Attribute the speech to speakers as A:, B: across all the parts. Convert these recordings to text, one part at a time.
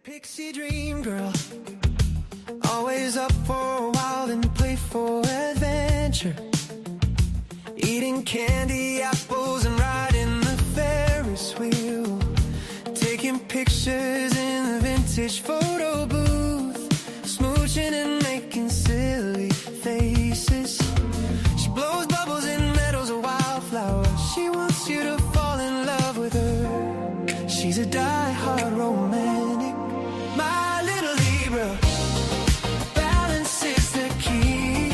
A: Pixie dream girl, always up for a wild and playful adventure, eating candy apples and riding the Ferris wheel, taking pictures in the vintage photo booth, smooching and making silly faces. She blows bubbles in meadows of wildflowers. She wants you to fall in love with her. She's a die-hard romantic. My little Libra, balance is the key.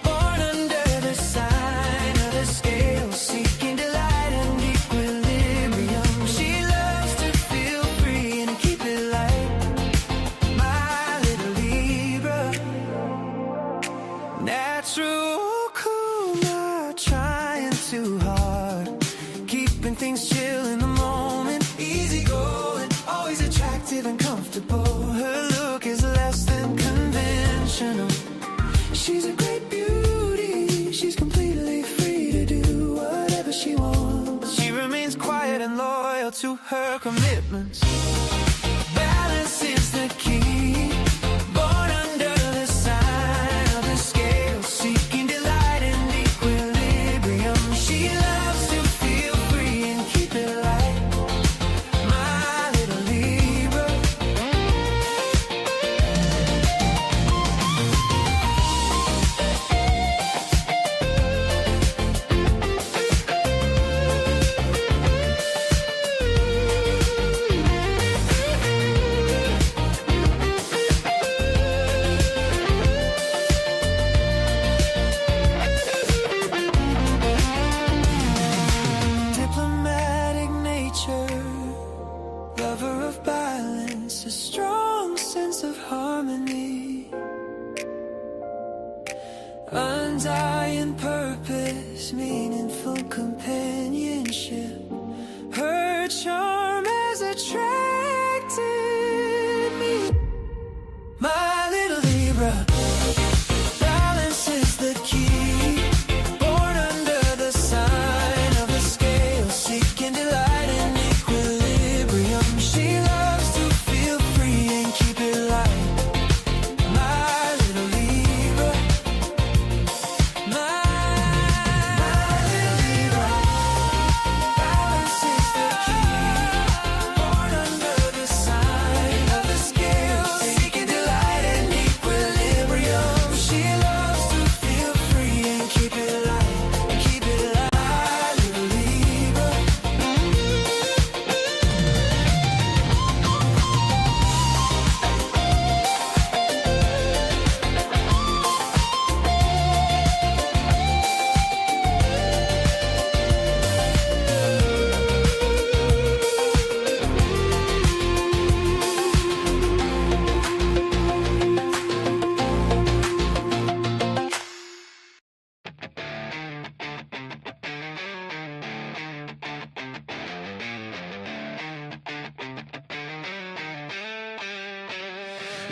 A: Born under the sign of the scale, seeking delight and equilibrium. She loves to feel free and keep it light. My little Libra, natural, cool, not trying too hard, keeping things chill in the moment, easy going, always attractive and comfortable. Her look is less than conventional. She's a great beauty. She's completely free to do whatever she wants. She remains quiet and loyal to her commitments. Balance is the key. Born under the sign of the scale, seeking delight and equilibrium. She loves to feel free and keep it light. My little Libra. Diplomatic nature, lover of balance, a strong sense of harmony, undying purpose, meaningful companionship. Her charm has attracted me. My little Libra, balance is the key. Born under the sign of the scale, seeking delight and equilibrium. She loves to feel free and keep it light. My little Libra, my little Libra, balance is the key. Born under the sign of the scale, seeking delight and equilibrium. She loves to feel free and keep it light, keep it light, little Libra.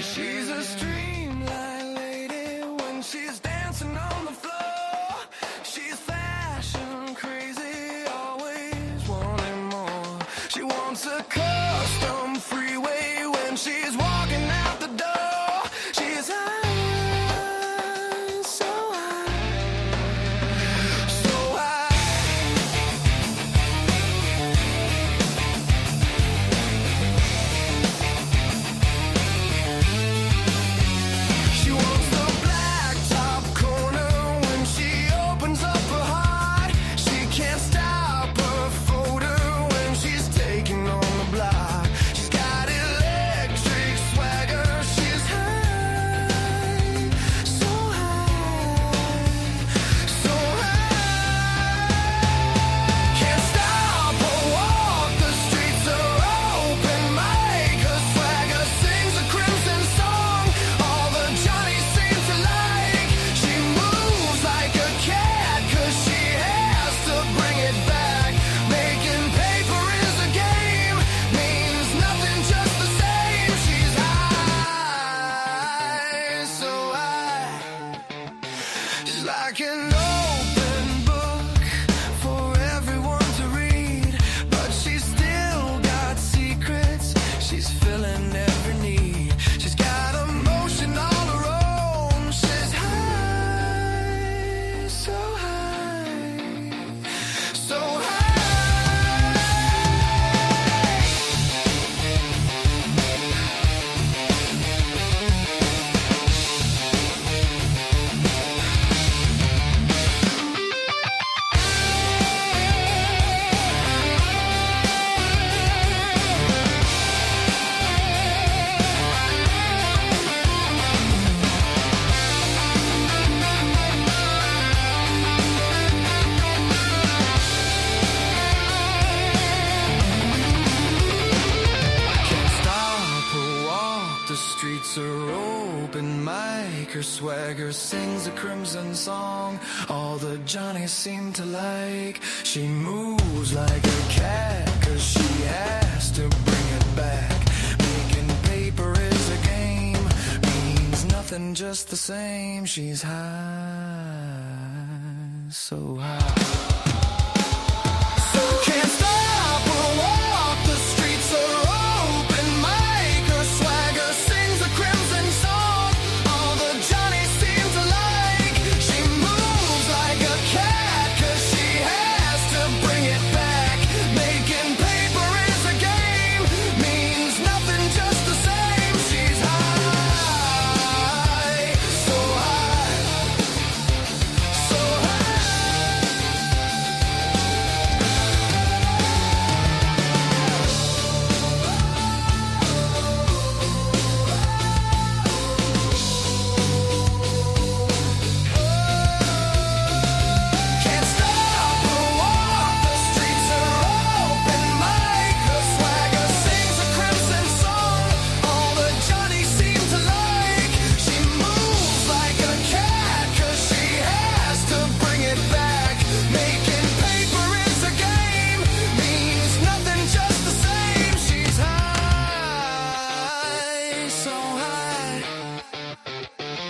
A: She's a streamline lady when she's dancing on the floor. She's fashion crazy, always wanting more. She wants a custom freeway when she's walking out the door. She's high, so high, so high. She wants the blacktop corner when she opens up her heart. She can't stop her photo when she's taking on the block. make her swagger, sings a crimson song. All the Johnnies seem to like. She moves like a cat, cause she has to bring it back. Making paper is a game, means nothing, just the same. She's high, so high. So can't stop her walk, the streets are open mic. Her swagger sings a crimson song. All the Johnnies seem to like. She moves like a cat, cause she has to bring it back. Making paper is a game, means nothing, just the same. She's high, so high, so high. Can't stop her walk, the streets are open mic. Her swagger sings a crimson song. All the Johnnies seem to like. She moves like a cat, cause she has to bring it back. Making paper is a game, means nothing, just the same. She's high, so high.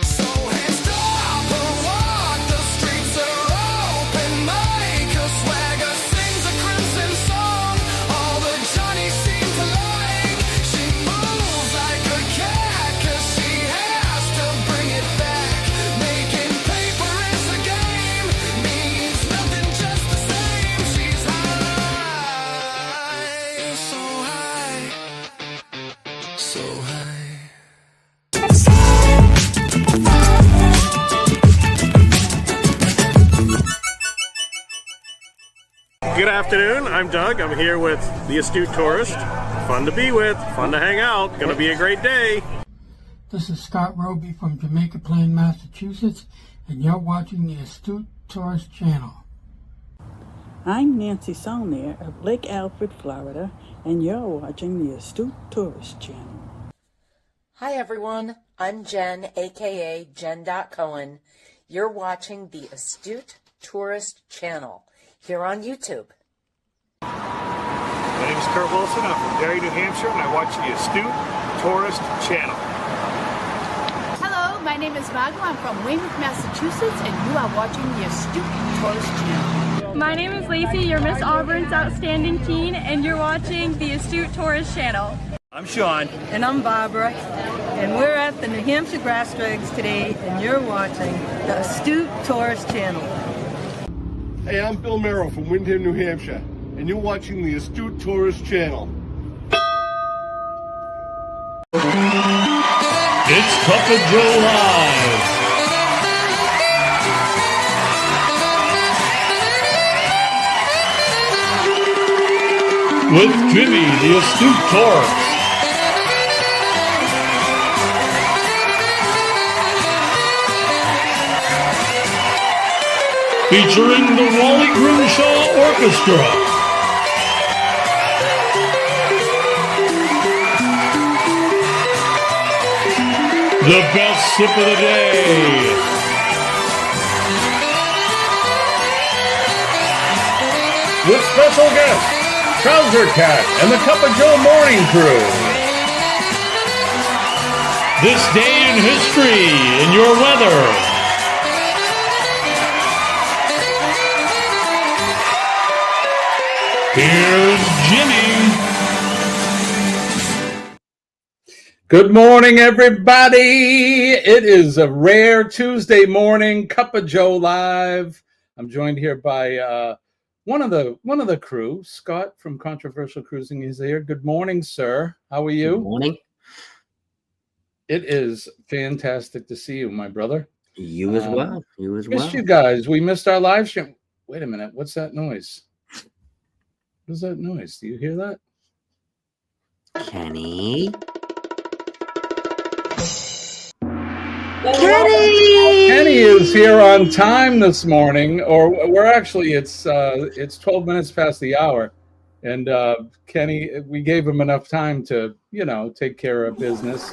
A: So hands stop her walk, the streets are open mic. Her swagger sings a crimson song. All the Johnnies seem to like. She moves like a cat, cause she has to bring it back. Making paper is a game, means nothing, just the same. She's high, so high, so high.
B: Good afternoon, I'm Doug. I'm here with the Astute Tourist. Fun to be with, fun to hang out, gonna be a great day.
C: This is Scott Roby from Jamaica Plain, Massachusetts, and you're watching the Astute Tourist Channel.
D: I'm Nancy Saulnier of Lake Alfred, Florida, and you're watching the Astute Tourist Channel.
E: Hi everyone, I'm Jen, aka Jen.Cohen. You're watching the Astute Tourist Channel here on YouTube.
F: My name is Kurt Wilson. I'm from Derry, New Hampshire, and I watch the Astute Tourist Channel.
G: Hello, my name is Margo. I'm from Weymouth, Massachusetts, and you are watching the Astute Tourist Channel.
H: My name is Lacey, you're Miss Auburn's Outstanding Teen, and you're watching the Astute Tourist Channel.
F: I'm Sean.
I: And I'm Barbara, and we're at the New Hampshire Grass Drags today, and you're watching the Astute Tourist Channel.
J: Hey, I'm Bill Merrill from Windham, New Hampshire, and you're watching the Astute Tourist Channel.
K: It's Cup of Joe Live. With Jimmy, the Astute Tourist. Featuring the Wally Grimshaw Orchestra. The best sip of the day.
J: With special guests, Trouser Cat and the Cup of Joe Morning Crew.
K: This day in history in your weather. Here's Jimmy.
L: Good morning, everybody. It is a rare Tuesday morning, Cup of Joe Live. I'm joined here by one of the crew, Scott from Controversial Cruising. He's here. Good morning, sir. How are you?
M: Good morning.
L: It is fantastic to see you, my brother.
M: You as well. You as well.
L: Missed you guys. We missed our live stream. Wait a minute. What's that noise? What is that noise? Do you hear that?
M: Kenny.
L: Kenny is here on time this morning, or we're actually it's 12 minutes past the hour, and Kenny, we gave him enough time to take care of business,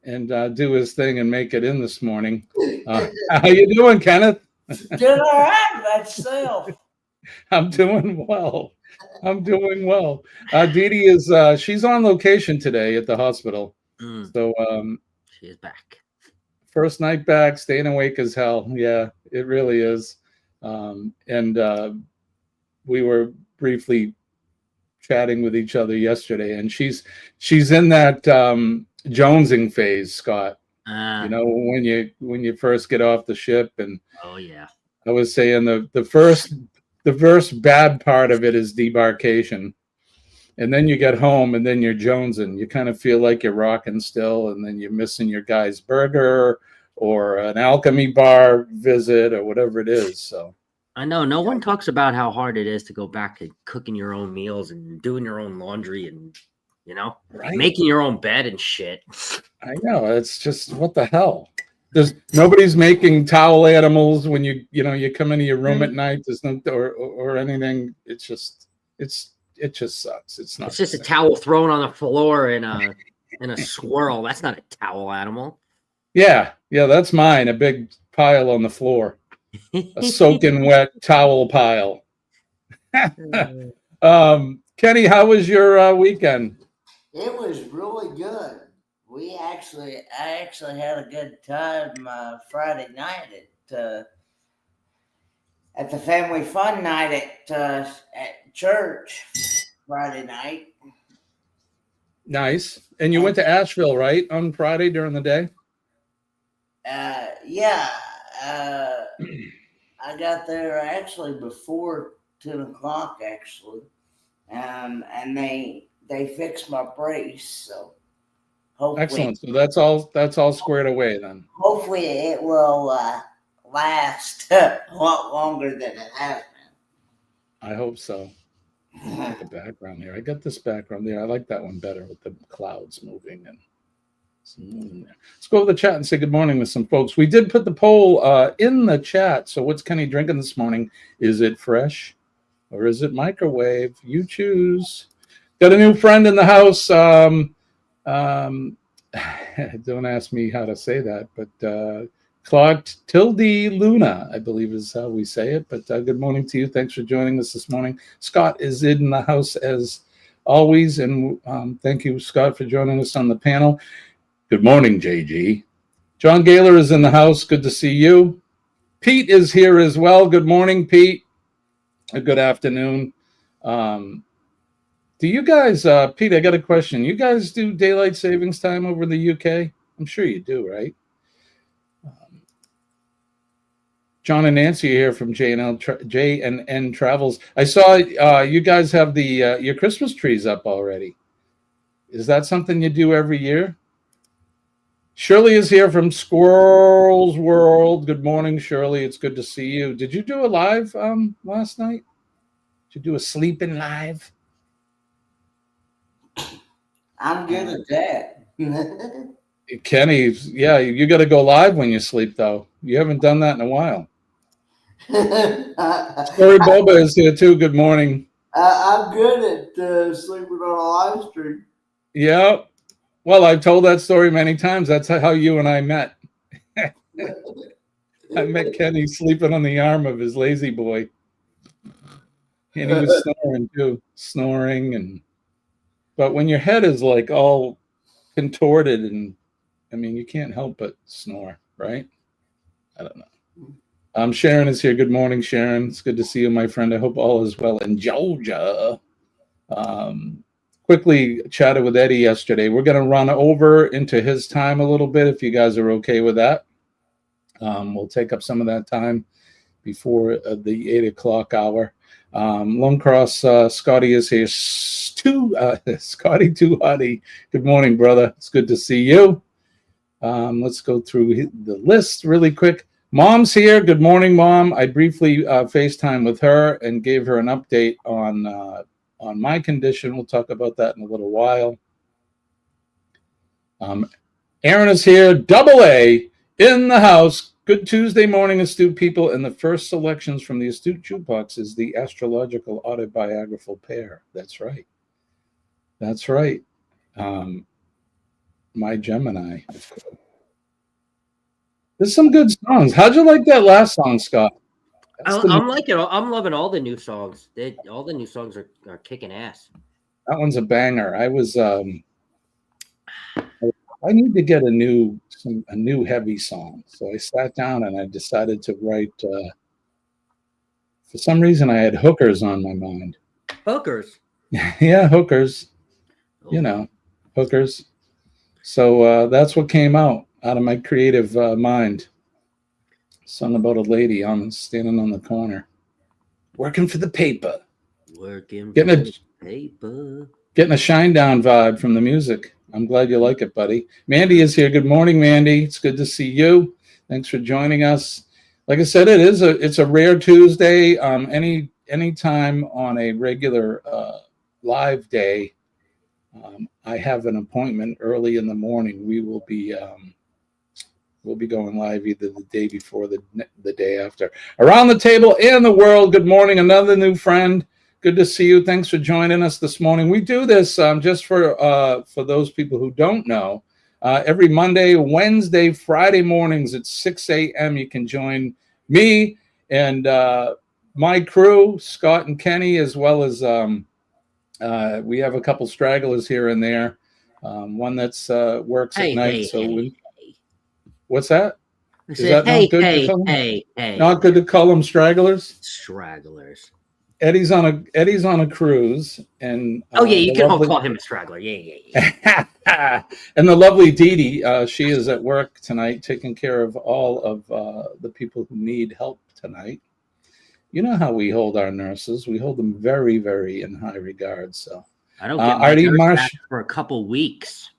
L: and do his thing and make it in this morning. How you doing, Kenneth?
N: Doing all right myself.
L: I'm doing well. Dee Dee is she's on location today at the hospital. So
M: she is back.
L: First night back, staying awake as hell. Yeah, it really is. And we were briefly chatting with each other yesterday, and she's in that jonesing phase, Scott. You know, when you first get off the ship, and
M: oh yeah,
L: I was saying the first bad part of it is debarkation, and then you get home, and then you're jonesing. You kind of feel like you're rocking still, and then you're missing your guy's burger or an Alchemy bar visit or whatever it is. So
M: I know no one talks about how hard it is to go back to cooking your own meals and doing your own laundry and, you know, making your own bed and shit.
L: I know, it's just, what the hell? Nobody's making towel animals when you come into your room at night. There's no or anything. It just sucks. It's not.
M: It's just a towel thrown on the floor in a swirl. That's not a towel animal.
L: Yeah, that's mine. A big pile on the floor. A soaking wet towel pile. Kenny, how was your weekend?
N: It was really good. I actually had a good time Friday night at the family fun night at church Friday night.
L: Nice. And you went to Asheville, right, on Friday during the day?
N: Yeah. I got there actually before 10 o'clock, actually. And they fixed my brace, so hopefully.
L: Excellent. So that's all squared away then.
N: Hopefully it will last a lot longer than it has been.
L: I hope so. I like the background here. I got this background there. I like that one better with the clouds moving and some moving there. Let's go to the chat and say good morning to some folks. We did put the poll in the chat. So what's Kenny drinking this morning? Is it fresh or is it microwave? You choose. Got a new friend in the house. Don't ask me how to say that, but Clotilde Luna, I believe is how we say it. But good morning to you. Thanks for joining us this morning. Scott is in the house as always, and thank you, Scott, for joining us on the panel. Good morning, JG. John Gaylor is in the house. Good to see you. Pete is here as well. Good morning, Pete. Good afternoon. Do you guys, Pete, I got a question. You guys do daylight savings time over in the UK? I'm sure you do, right? John and Nancy are here from J&N Travels. I saw you guys have the your Christmas trees up already. Is that something you do every year? Shirley is here from Squirrels World. Good morning, Shirley. It's good to see you. Did you do a live last night? Did you do a sleeping live?
N: I'm good at that.
L: Kenny, yeah, you got to go live when you sleep, though. You haven't done that in a while. Story Boba is here, too. Good morning.
N: I'm good at sleeping on a live stream.
L: Yeah. Well, I've told that story many times. That's how you and I met. I met Kenny sleeping on the arm of his lazy boy. And he was snoring, too. But when your head is like all contorted and, I mean, you can't help but snore, right? I don't know. Sharon is here. Good morning, Sharon. It's good to see you, my friend. I hope all is well in Georgia. Quickly chatted with Eddie yesterday. We're going to run over into his time a little bit, if you guys are okay with that. We'll take up some of that time before the 8 o'clock hour. Lone Cross Scotty is here. Scotty Tuhati. Good morning, brother. It's good to see you. Let's go through the list really quick. Mom's here. Good morning, Mom. I briefly FaceTime with her and gave her an update on my condition. We'll talk about that in a little while. Aaron is here. Double A in the house. Good Tuesday morning, astute people. And the first selections from the Astute Jukebox is the astrological autobiographical pair. That's right. That's right. My Gemini. There's some good songs. How'd you like that last song, Scott?
M: I'm liking. I'm loving all the new songs. All the new songs are kicking ass.
L: That one's a banger. I need to get a new heavy song. So I sat down and I decided to write. For some reason, I had hookers on my mind.
M: Hookers.
L: Yeah, hookers. You know, hookers. So that's what came out of my creative mind. Song about a lady standing on the corner, working for the paper. Getting a Shinedown vibe from the music. I'm glad you like it, buddy. Mandy is here. Good morning, Mandy. It's good to see you. Thanks for joining us. Like I said, it's a rare Tuesday. Any time on a regular live day, I have an appointment early in the morning. We'll be going live either the day before the day after. Around the table and the world, good morning. Another new friend. Good to see you. Thanks for joining us this morning. We do this just for those people who don't know. Every Monday, Wednesday, Friday mornings at 6 a.m. You can join me and my crew, Scott and Kenny, as well as we have a couple stragglers here and there. One that's works at night. What's that? Is that not good to call them? Not good to call them stragglers?
M: Stragglers.
L: Eddie's on a cruise, and
M: you can all call him a straggler. Yeah.
L: And the lovely Dee Dee, she is at work tonight, taking care of all of the people who need help tonight. You know how we hold our nurses; we hold them very, very in high regard. So
M: I don't get my nurse back for a couple weeks.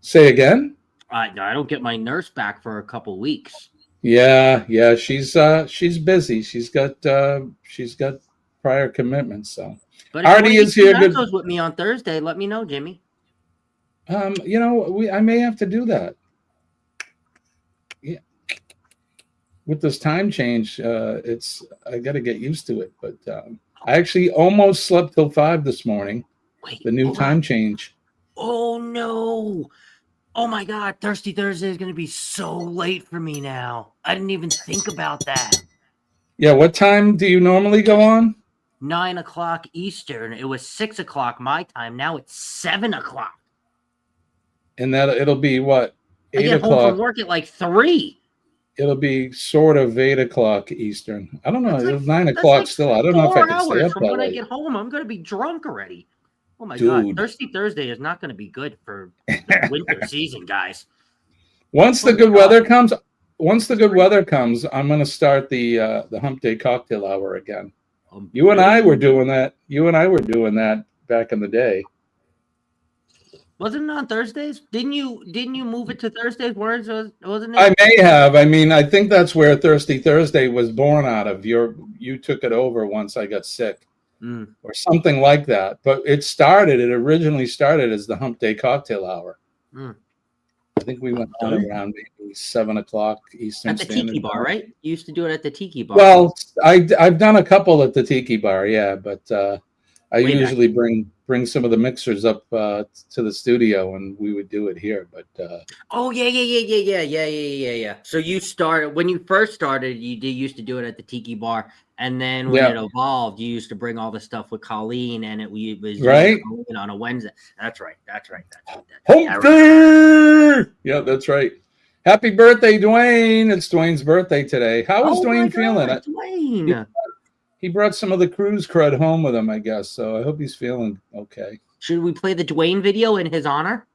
L: Say again?
M: I don't get my nurse back for a couple weeks.
L: Yeah, she's busy. She's got prior commitments. So
M: but if Artie is here. Good with me on Thursday. Let me know, Jimmy.
L: I may have to do that. Yeah, with this time change, I got to get used to it. But I actually almost slept till 5 this morning.
M: Wait,
L: the new time change.
M: Oh no. Oh my God, Thirsty Thursday is going to be so late for me now. I didn't even think about that.
L: Yeah, what time do you normally go on?
M: 9 o'clock Eastern. It was 6 o'clock my time. Now it's 7 o'clock.
L: And it'll be what? 8
M: I get
L: o'clock.
M: home from work at like 3.
L: It'll be sort of 8 o'clock Eastern. I don't know. It's 9 o'clock still. I don't know if I can stay up
M: from
L: that
M: when
L: late.
M: I get home, I'm going to be drunk already. Oh my
L: Dude.
M: God, Thirsty Thursday is not going to be good for the winter season, guys.
L: Once the good weather comes, I'm going to start the Hump Day Cocktail Hour again. You and I were doing that. Back in the day.
M: Wasn't it on Thursdays? Didn't you move it to Thursdays? Wasn't it?
L: I may have. I mean, I think that's where Thirsty Thursday was born out of. You took it over once I got sick. Or something like that. But it originally started as the Hump Day Cocktail Hour. I think we went on around maybe 7 o'clock Eastern
M: Standard Time. At the Tiki Bar, right? You used to do it at the Tiki Bar.
L: Well, I've done a couple at the Tiki Bar, yeah, but I usually bring some of the mixers up to the studio, and we would do it here. But
M: oh yeah. So when you first started, you used to do it at the Tiki Bar. And then when it evolved, you used to bring all the stuff with Colleen, and it was
L: right
M: on a Wednesday. That's right.
L: Yeah, that's right. Happy birthday, Dwayne! It's Dwayne's birthday today. How is Dwayne feeling?
M: Dwayne.
L: He brought some of the cruise crud home with him, I guess. So I hope he's feeling okay.
M: Should we play the Dwayne video in his honor?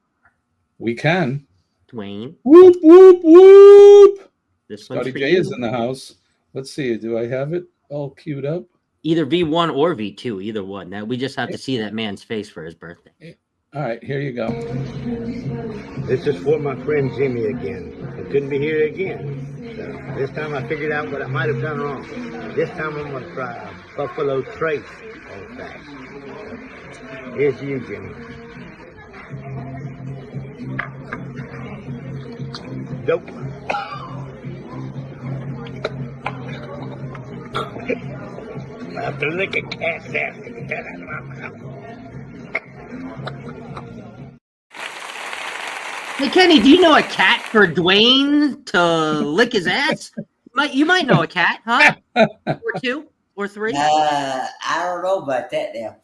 L: We can.
M: Dwayne.
L: Whoop whoop whoop!
M: This
L: Scotty J is in the house. Let's see. Do I have it all queued up?
M: Either V1 or V2, either one. Now we just have to see that man's face for his birthday.
L: All right, here you go.
O: This is for my friend Jimmy again. He couldn't be here again. So this time I figured out what I might have done wrong. This time I'm going to try a Buffalo Trace old fashioned. Here's you, Jimmy. Dope. I have to lick a cat's ass to get that out of my mouth.
M: Hey, Kenny, do you know a cat for Dwayne to lick his ass? You might know a cat, huh? Or two or three.
N: I don't know about that now.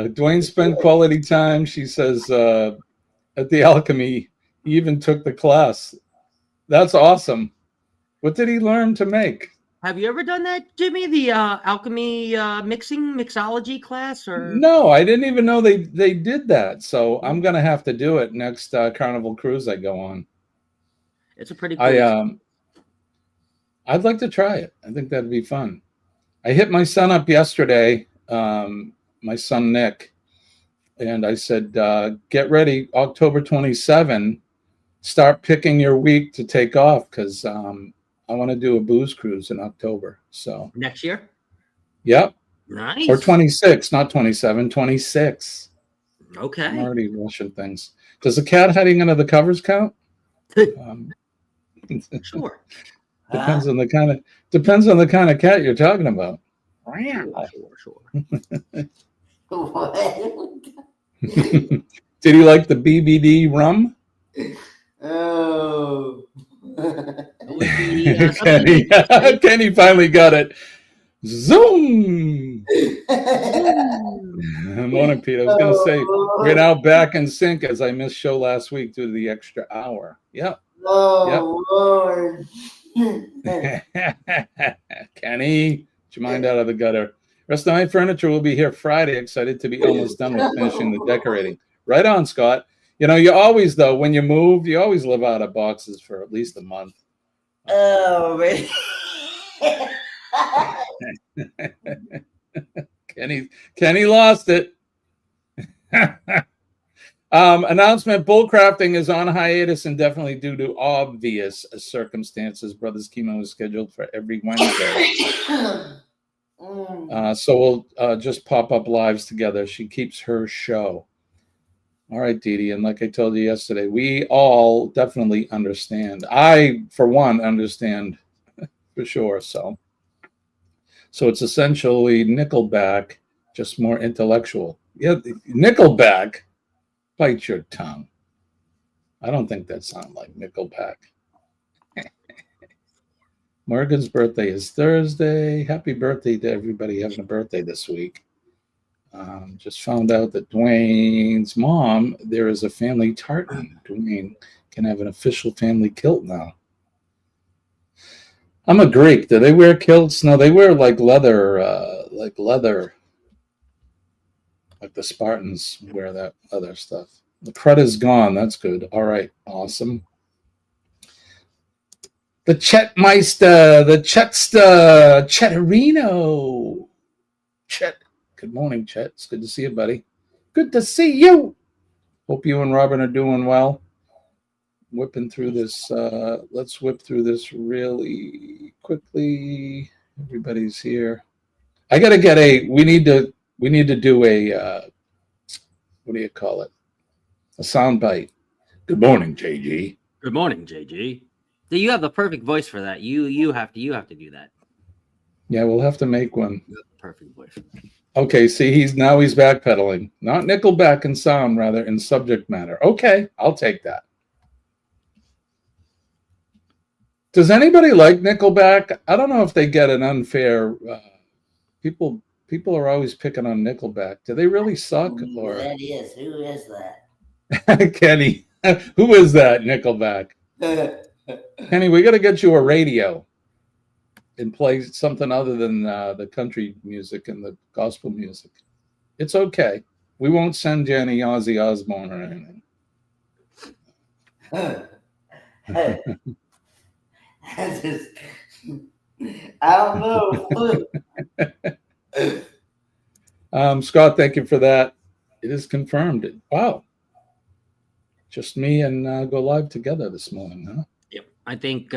L: Dwayne spent quality time. She says at the Alchemy. He even took the class. That's awesome. What did he learn to make?
M: Have you ever done that, Jimmy? The alchemy mixology class? Or
L: No, I didn't even know they did that. So I'm gonna have to do it next Carnival cruise I go on.
M: It's a pretty cool.
L: I'd like to try it. I think that'd be fun. I hit my son up yesterday, my son Nick, and I said, get ready, October 27, start picking your week to take off, because I want to do a booze cruise in October. So
M: next year?
L: Yep.
M: Nice.
L: Or 26, not 27, 26.
M: Okay.
L: I'm already rushing things. Does the cat hiding under the covers count?
M: Sure.
L: Depends on the kind of cat you're talking about.
M: Sure.
L: Did he like the BBD rum?
N: Oh.
L: Kenny finally got it. Zoom. Morning, Pete. I was going to say we're now back in sync, as I missed show last week due to the extra hour. Yep.
N: Oh, Lord.
L: Kenny, get your mind out of the gutter. Rest of my furniture will be here Friday. Excited to be almost done with finishing the decorating. Right on, Scott. You know, you always, though, when you move, you always live out of boxes for at least a month.
N: Oh, man.
L: Kenny lost it. Announcement: bullcrafting is on hiatus indefinitely due to obvious circumstances. Brothers Chemo is scheduled for every Wednesday. So we'll just pop up lives together. She keeps her show. All right, Dee Dee. And like I told you yesterday, we all definitely understand. I, for one, understand for sure. So it's essentially Nickelback, just more intellectual. Yeah, Nickelback. Bite your tongue. I don't think that sounds like Nickelback. Morgan's birthday is Thursday. Happy birthday to everybody having a birthday this week. Just found out that Dwayne's mom, there is a family tartan. Dwayne can have an official family kilt now. I'm a Greek. Do they wear kilts? No, they wear like leather, like the Spartans wear that other stuff. The crud is gone. That's good. All right. Awesome. The Chetmeister, the Chetster, Chetterino. Chet. Good morning, Chet. It's good to see you, buddy. Good to see you. Hope you and Robin are doing well. Whipping through this. Let's whip through this really quickly. Everybody's here. I got to get we need to do a, what do you call it? A sound bite. Good morning, JG.
M: Good morning, JG. You have the perfect voice for that. You have to do that.
L: Yeah, we'll have to make one.
M: Perfect voice.
L: Okay, see, he's backpedaling. Not Nickelback in sound, rather in subject matter. Okay, I'll take that. Does anybody like Nickelback? I don't know if they get an unfair. People are always picking on Nickelback. Do they really suck? Or
N: That is. Who is that?
L: Kenny, who is that Nickelback? Kenny, we got to get you a radio and play something other than the country music and the gospel music. It's okay. We won't send you any Ozzy Osbourne or anything.
N: I don't know.
L: Scott, thank you for that. It is confirmed. Wow. Just me and Go Live together this morning, huh?
M: Yep. I think.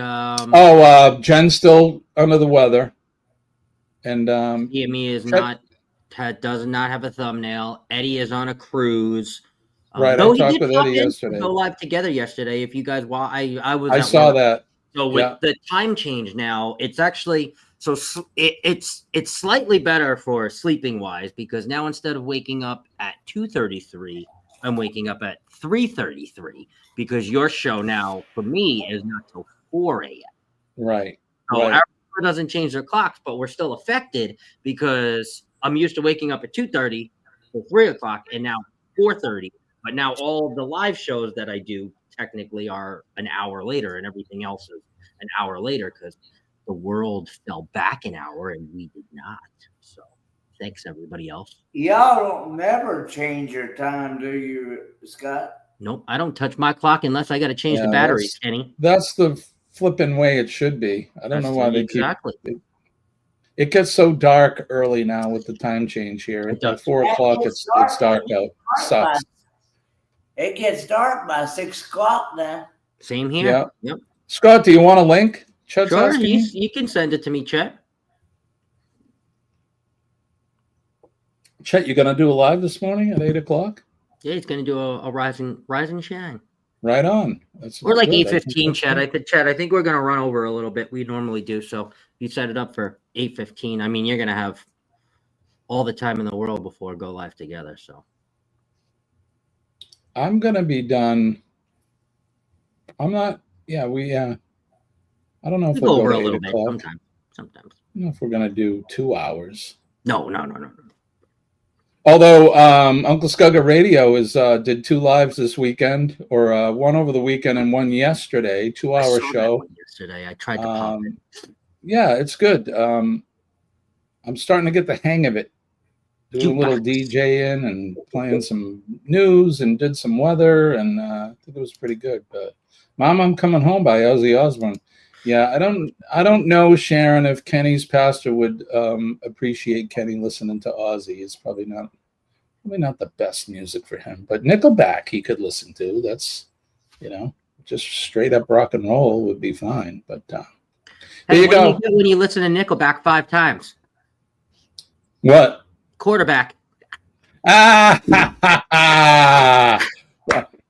L: Jen's still under the weather, and
M: Yemi does not have a thumbnail. Eddie is on a cruise.
L: Right, I talked with Eddie yesterday.
M: Go Live together yesterday. If you guys want,
L: I saw that.
M: So with the time change now, it's actually it's slightly better for sleeping wise, because now instead of waking up at 2:33, I'm waking up at 3:33 because your show now for me is not till 4 a.m.
L: Right.
M: So
L: right.
M: our doesn't change their clocks, but we're still affected because I'm used to waking up at 2:30 or 3 o'clock and now 4:30. But now all of the live shows that I do technically are an hour later, and everything else is an hour later because the world fell back an hour and we did not. So thanks everybody else.
N: Y'all don't never change your time, do you, Scott?
M: Nope, I don't touch my clock unless I got to change the batteries, Kenny.
L: That's the flipping way it should be. I don't know why they
M: exactly.
L: It gets so dark early now with the time change here. At 4 o'clock, it's dark out. Sucks.
N: It gets dark by 6 o'clock now.
M: Same here.
L: Yeah.
M: Yep.
L: Scott, do you want a link? Chet's
M: sure,
L: asking you?
M: you can send it to me, Chet.
L: Chet, you gonna do a live this morning at 8 o'clock?
M: Yeah, he's gonna do a rise and shine.
L: Right on.
M: We're like 8:15, Chet. I think we're gonna run over a little bit. We normally do. So if you set it up for 8:15, I mean, you're gonna have all the time in the world before go live together. So
L: I'm gonna be done. I'm not. Yeah, I don't know if we'll
M: go over
L: go
M: a little
L: 8
M: bit
L: o'clock.
M: sometimes.
L: I don't know if we're gonna do 2 hours.
M: No.
L: Although Uncle Scugga Radio did 2 lives this weekend, or one over the weekend and one yesterday, 2-hour show.
M: Yesterday, I tried to pop it.
L: Yeah, it's good. I'm starting to get the hang of it. Doing a little DJing and playing some news and did some weather, and I think it was pretty good. But Mom, I'm Coming Home by Ozzy Osbourne. Yeah, I don't know, Sharon, if Kenny's pastor would appreciate Kenny listening to Ozzy. It's probably not the best music for him. But Nickelback he could listen to. That's, just straight up rock and roll would be fine. But there you go.
M: When you listen to Nickelback 5 times.
L: What?
M: Quarterback.
L: I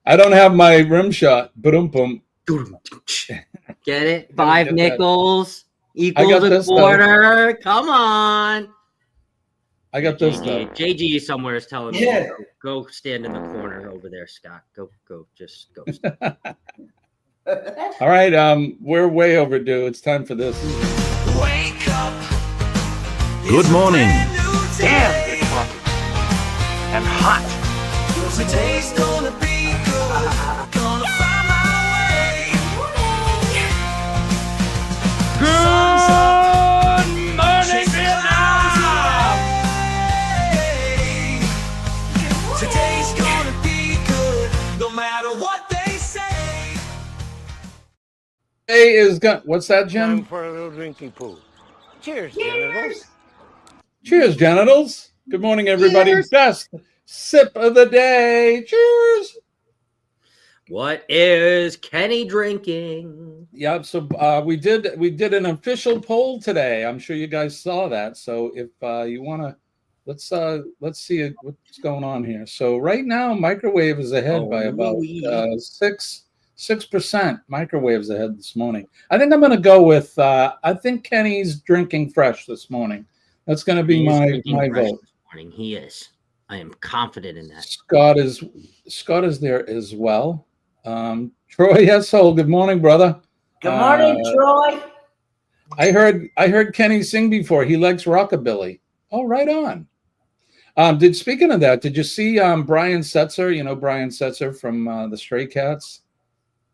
L: don't have my rim shot. Boom.
M: Get it? 5 nickels equals a quarter. Come on.
L: I got this though.
M: JG somewhere is telling me, go stand in the corner over there, Scott. Go, just go.
L: All right, we're way overdue. It's time for this.
A: Wake up.
P: Good morning.
F: Damn, it's coffee. And hot.
A: Today's gonna be good. Gonna find my way.
F: Good morning, Vietnam.
A: Today's gonna be good. No matter what they say.
L: Hey, what's that, Jim?
F: Time for a little drinking pool. Cheers, genitals.
L: Cheers, genitals. Good morning, everybody.
M: Cheers.
L: Best sip of the day. Cheers.
M: What is Kenny drinking?
L: Yep. So we did an official poll today. I'm sure you guys saw that. So if you want to, let's see what's going on here. So right now, Microwave is ahead by about 6%. Microwave's ahead this morning. I think I'm going to go with. I think Kenny's drinking fresh this morning. That's going to be my vote.
M: This morning. He is. I am confident in that.
L: Scott is there as well. Troy Hessel, good morning, brother.
N: Good morning, Troy.
L: I heard Kenny sing before. He likes rockabilly. Oh, right on. Speaking of that, did you see Brian Setzer? You know Brian Setzer from the Stray Cats.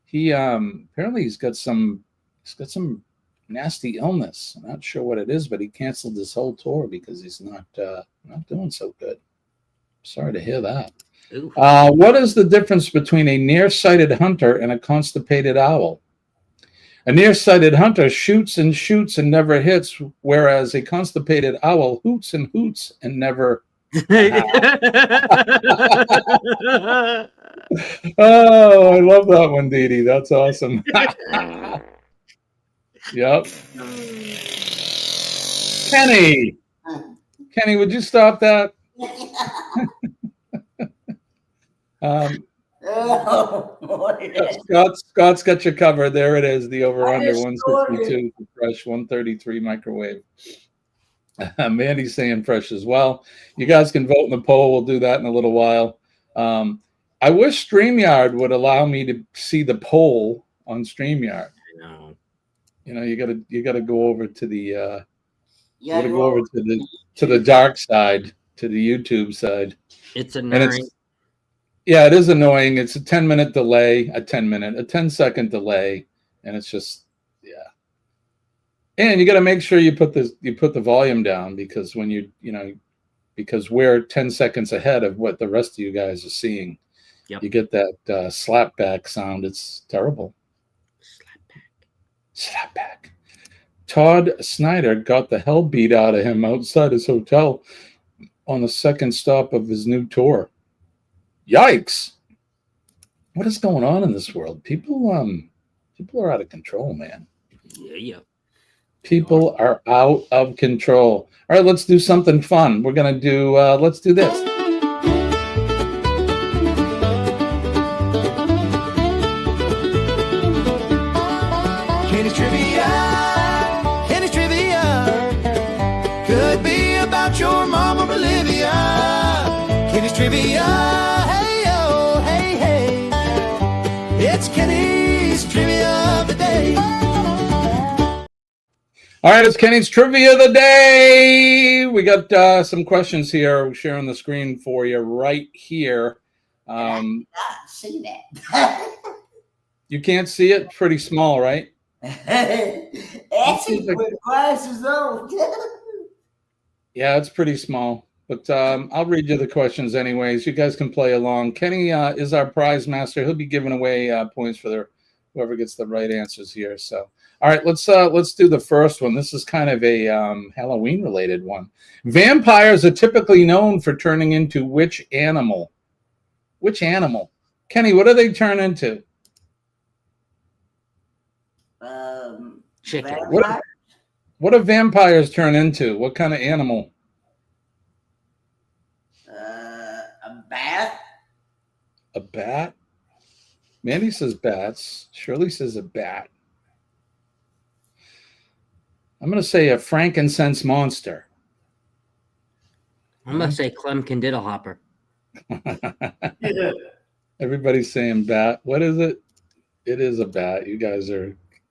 L: He apparently he's got some nasty illness. I'm not sure what it is, but he canceled this whole tour because he's not doing so good. Sorry to hear that. What is the difference between a nearsighted hunter and a constipated owl? A nearsighted hunter shoots and never hits, whereas a constipated owl hoots and never. Oh, I love that one, Dee Dee. That's awesome. Yep. Kenny, would you stop that? Scott's got you covered. There it is. The over-under 162 for fresh, 133 microwave. Mandy's saying fresh as well. You guys can vote in the poll. We'll do that in a little while. I wish StreamYard would allow me to see the poll on StreamYard.
M: No.
L: You know, you gotta go over to the you
N: Yeah,
L: gotta go over to the dark side, to the YouTube side.
M: It's
L: And
M: annoying.
L: yeah, it is annoying. It's a 10-minute delay, a 10-second delay, and it's just And you got to make sure you put the volume down, because when because we're 10 seconds ahead of what the rest of you guys are seeing.
M: Yep.
L: You get that slapback sound. It's terrible. Slapback. Todd Snyder got the hell beat out of him outside his hotel on the second stop of his new tour. Yikes! What is going on in this world? People are out of control, man.
M: Yeah.
L: People are out of control. All right, let's do something fun. We're gonna do. Let's do this.
A: Kenny's Trivia. Kenny's Trivia. Could be about your mama, Olivia. Kenny's Trivia. Hey, oh, hey, hey. It's Kenny's Trivia of the day.
L: All right, it's Kenny's Trivia of the Day. We got some questions here. We're sharing the screen for you right here.
N: See that.
L: You can't see it? Pretty small, right?
N: That's with glasses on.
L: Yeah, it's pretty small. But I'll read you the questions anyways. You guys can play along. Kenny is our prize master. He'll be giving away points for whoever gets the right answers here. So, all right, let's do the first one. This is kind of a Halloween related one. Vampires are typically known for turning into which animal? Which animal? Kenny, what do they turn into?
M: Chicken.
L: What do vampires turn into? What kind of animal?
N: A bat.
L: A bat? Mandy says bats. Shirley says a bat. I'm going to say a frankincense monster.
M: I'm going to say Clem Candiddlehopper.
L: Yeah. Everybody's saying bat. What is it? It is a bat. You guys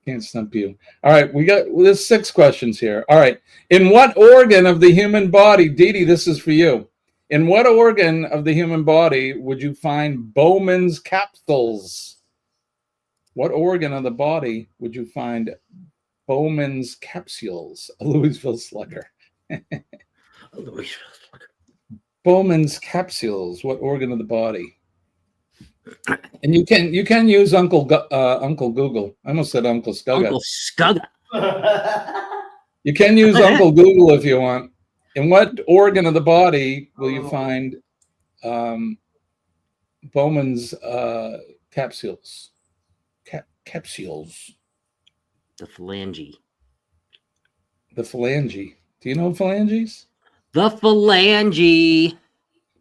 L: can't stump you. All right, there's 6 questions here. All right. In what organ of the human body, Dee Dee, this is for you. In what organ of the human body would you find Bowman's capsules? What organ of the body would you find Bowman's capsules? A Louisville Slugger. Bowman's capsules. What organ of the body? And you can use Uncle Google. I almost said Uncle Scugga.
M: Uncle Scugga.
L: You can use Uncle Google if you want. In what organ of the body will you find Bowman's capsules? Capsules.
M: The phalange.
L: The phalange. Do you know phalanges?
M: The phalange.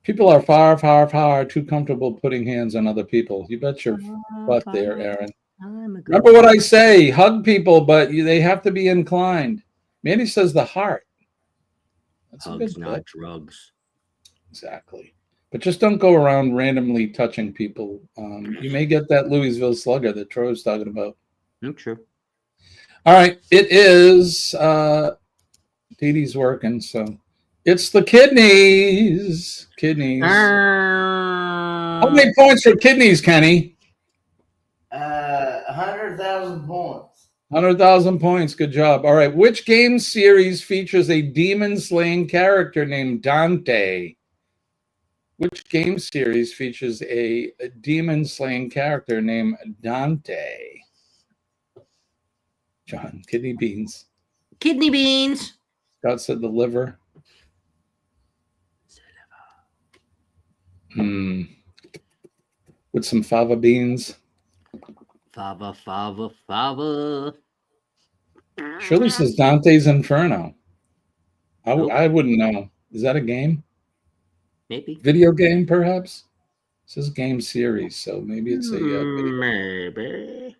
L: People are far too comfortable putting hands on other people. You bet your butt there, Aaron. Remember what I say. Hug people, but they have to be inclined. Mandy says the heart. That's
M: Hugs, not drugs.
L: Exactly. But just don't go around randomly touching people. You may get that Louisville Slugger that Troy was talking about.
M: True.
L: All right. It is Dee Dee's working, so it's the kidneys. Kidneys. How many points for kidneys, Kenny?
N: 100,000 points.
L: 100,000 points. Good job. All right. Which game series features a demon-slaying character named Dante? Which game series features a demon-slaying character named Dante? John, kidney beans.
M: Kidney beans.
L: Scott said the liver. With some fava beans.
M: Fava, fava, fava.
L: Shirley says Dante's Inferno. I wouldn't know. Is that a game?
M: Maybe.
L: Video game, perhaps? It says game series, so maybe it's a video.
M: Maybe.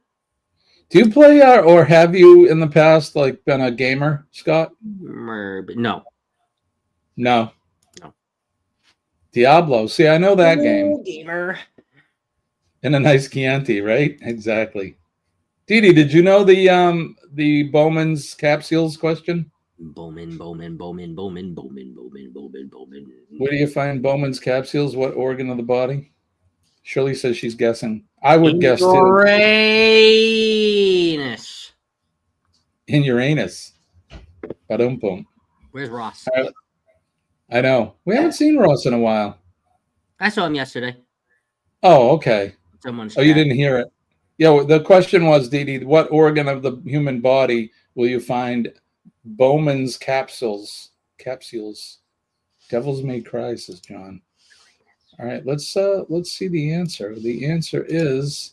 L: Do you play or have you in the past been a gamer, Scott?
M: Maybe. No.
L: No. Diablo. See, I know that game.
M: Gamer.
L: And a nice Chianti, right? Exactly. Dee Dee, did you know the Bowman's capsules question?
M: Bowman.
L: Where do you find Bowman's capsules? What organ of the body? Shirley says she's guessing. I would guess too.
M: Uranus.
L: In Uranus. Ba-dum-bum.
M: Where's Ross?
L: I know. We haven't seen Ross in a while.
M: I saw him yesterday.
L: Oh, okay.
M: Someone's
L: you didn't hear it. Yeah, the question was, Dee Dee, what organ of the human body will you find Bowman's capsules? Devils may cry, says John. All right, let's see the answer. The answer is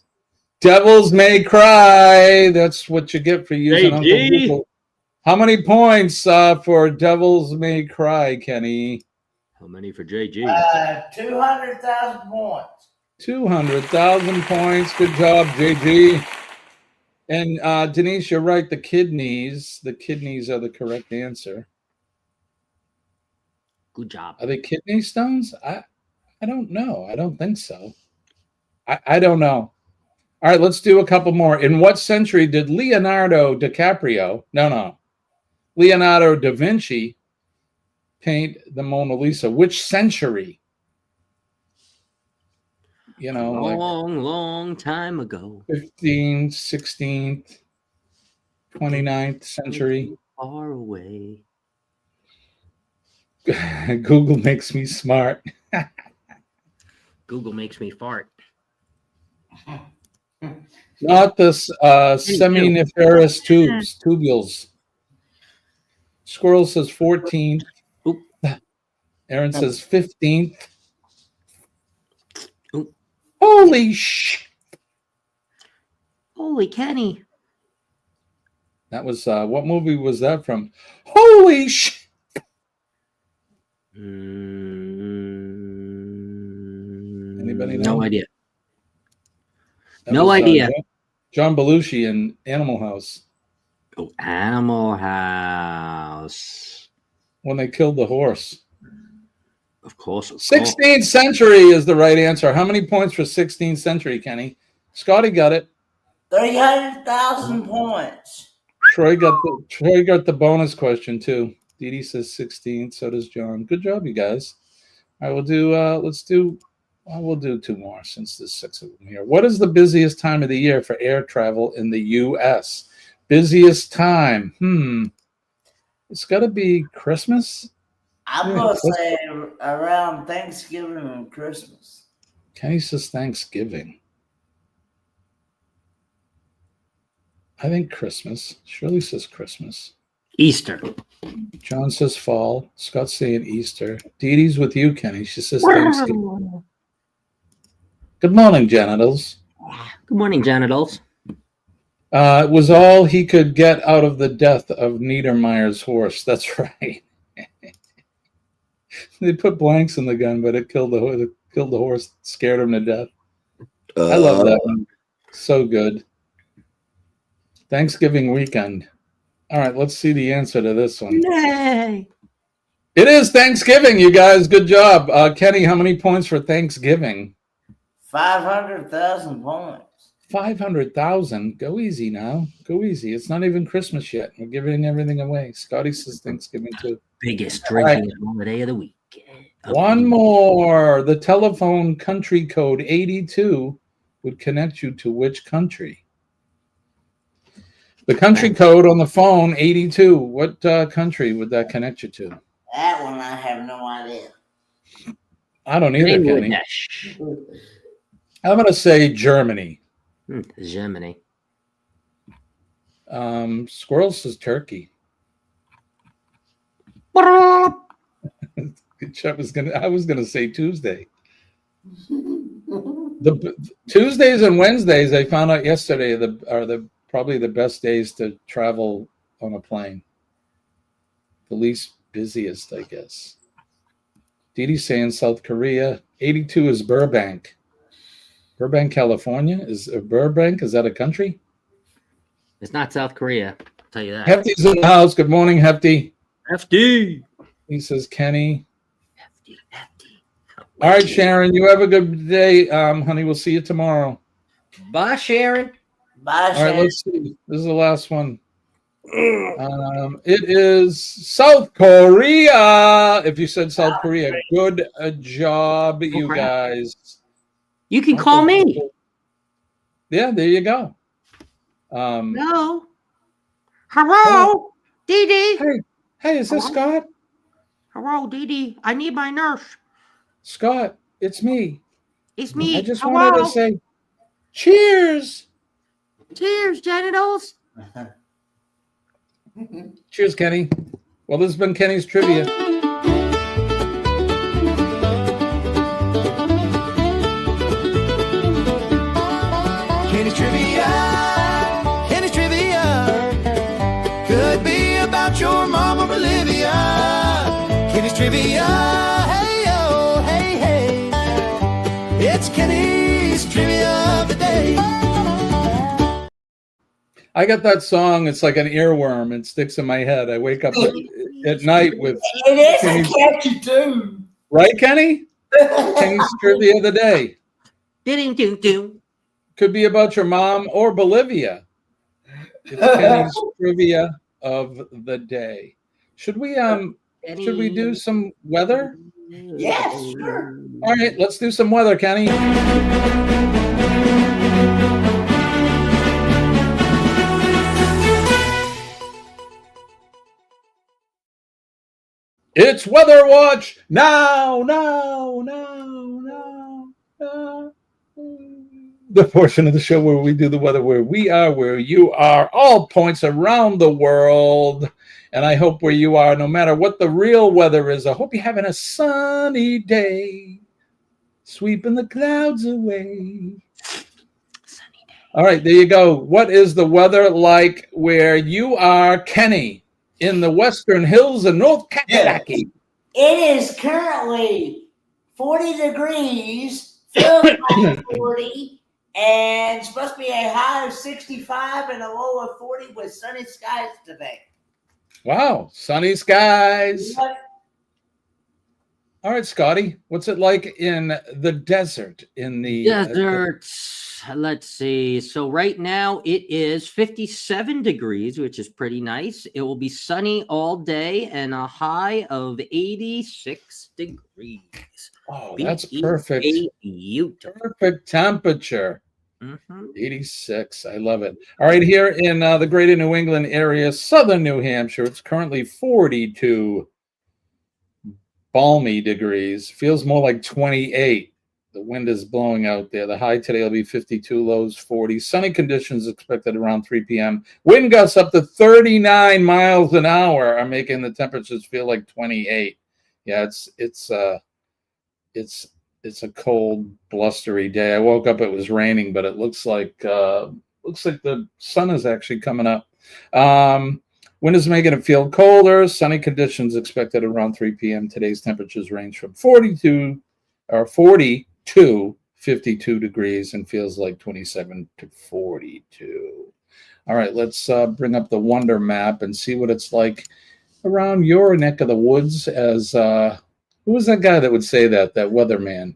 L: devils may cry. That's what you get for using Uncle Google. How many points for devils may cry, Kenny?
M: How many for JG?
N: 200,000 points.
L: 200,000 points. Good job, JG. And Denise, you're right. The kidneys are the correct answer.
M: Good job.
L: Are they kidney stones? I don't know. I don't think so. I don't know. All right, let's do a couple more. In what century did Leonardo da Vinci paint the Mona Lisa? Which century? You know,
M: long time ago.
L: 15th, 16th, 29th century.
M: Far away.
L: Google makes me smart.
M: Google makes me fart.
L: Not the seminiferous tubules. Squirrel says 14th. Aaron says 15th. Holy sh!
M: Holy Kenny.
L: That was what movie was that from? Holy sh! Anybody know?
M: No idea. No idea.
L: John Belushi in Animal House.
M: Oh, Animal House.
L: When they killed the horse.
M: Of course.
L: 16th century is the right answer. How many points for 16th century, Kenny? Scotty got it.
N: 300,000 points.
L: Troy got the bonus question too. Dee Dee says 16th. So does John. Good job, you guys. All right, we'll do. We'll do two more since there's 6 of them here. What is the busiest time of the year for air travel in the U.S.? Busiest time. It's got to be Christmas.
N: I'm going to say around Thanksgiving and Christmas.
L: Kenny says Thanksgiving. I think Christmas. Shirley says Christmas.
M: Easter.
L: John says fall. Scott's saying Easter. Dee Dee's with you, Kenny. She says Thanksgiving. Good morning, genitals.
M: Good morning, genitals.
L: It was all he could get out of the death of Niedermeyer's horse. That's right. They put blanks in the gun, but it killed the horse, scared him to death. I love that one. So good. Thanksgiving weekend. All right, let's see the answer to this one.
M: Yay!
L: It is Thanksgiving, you guys. Good job. Kenny, how many points for Thanksgiving?
N: 500,000 points.
L: 500,000. Go easy now. Go easy. It's not even Christmas yet. We're giving everything away. Scotty says Thanksgiving too.
M: Biggest drinking holiday of the week.
L: One more. The telephone country code 82 would connect you to which country? The country code on the phone 82. What country would that connect you to?
N: That one I have no idea.
L: I don't either, Kenny. I'm going to say Germany.
M: Germany.
L: Squirrel says Turkey. I was gonna say Tuesday. The Tuesdays and Wednesdays I found out yesterday are probably the best days to travel on a plane. The least busiest, I guess. Dee Dee's saying South Korea. 82 is Burbank. Burbank, California. Is that a country?
M: It's not South Korea. I'll tell you that.
L: Hefty's in the house. Good morning, Hefty.
M: Hefty.
L: He says Kenny. All right, Sharon, you have a good day, honey. We'll see you tomorrow.
M: Bye, Sharon.
N: Bye,
L: All right, let's see. This is the last one. It is South Korea. If you said South Korea, good job, you guys.
M: You can call me.
L: Yeah, there you go.
M: Hello. Hello, Dee Dee.
L: Hey, is this Scott?
M: Hello, Dee Dee. I need my nurse.
L: Scott, it's me.
M: It's me.
L: I just wanted to say cheers.
M: Cheers, genitals.
L: Cheers, Kenny. Well, this has been Kenny's Trivia.
A: Kenny's Trivia. Kenny's Trivia. Could be about your mama, Olivia. Kenny's Trivia. Hey, oh, hey, hey. It's Kenny's Trivia of the day.
L: I got that song. It's like an earworm. It sticks in my head. I wake up at night with.
N: It is a catchy tune.
L: Right, Kenny? Kenny's Trivia of the day. Could be about your mom or Bolivia. It's Kenny's Trivia of the day. Should we do some weather?
N: Yes, sure.
L: All right, let's do some weather, Kenny. It's Weather Watch now. The portion of the show where we do the weather where we are, where you are, all points around the world. And I hope where you are, no matter what the real weather is, I hope you're having a sunny day, sweeping the clouds away. Sunny day. All right, there you go. What is the weather like where you are, Kenny? In the Western Hills of North Kakalaki.
N: It is currently 40 degrees, feels like 40, and it's supposed to be a high of 65 and a low of 40 with sunny skies today.
L: Wow, sunny skies.
N: Yep.
L: All right, Scotty, what's it like in the desert?
M: Desert. Let's see. So right now it is 57 degrees, which is pretty nice. It will be sunny all day and a high of 86 degrees.
L: Oh, that's perfect. Perfect temperature. 86. I love it. All right, here in the greater New England area, southern New Hampshire, it's currently 42 balmy degrees. Feels more like 28. The wind is blowing out there. The high today will be 52, lows 40. Sunny conditions expected around 3 p.m. Wind gusts up to 39 miles an hour are making the temperatures feel like 28. Yeah, it's a cold, blustery day. I woke up, it was raining, but it looks like the sun is actually coming up. Wind is making it feel colder. Sunny conditions expected around 3 p.m. Today's temperatures range from 40 to 52 degrees and feels like 27 to 42. All right, let's bring up the Wonder Map and see what it's like around your neck of the woods. As who was that guy that would say that weatherman?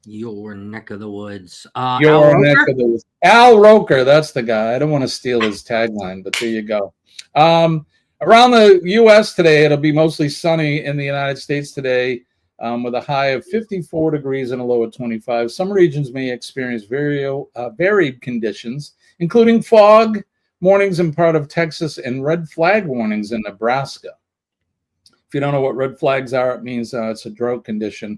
M: Your neck of the woods.
L: Your neck of the woods. Al Roker, that's the guy. I don't want to steal his tagline, but there you go. Around the U.S. today, it'll be mostly sunny in the United States today. With a high of 54 degrees and a low of 25. Some regions may experience varied conditions, including fog, mornings in part of Texas, and red flag warnings in Nebraska. If you don't know what red flags are, it means it's a drought condition.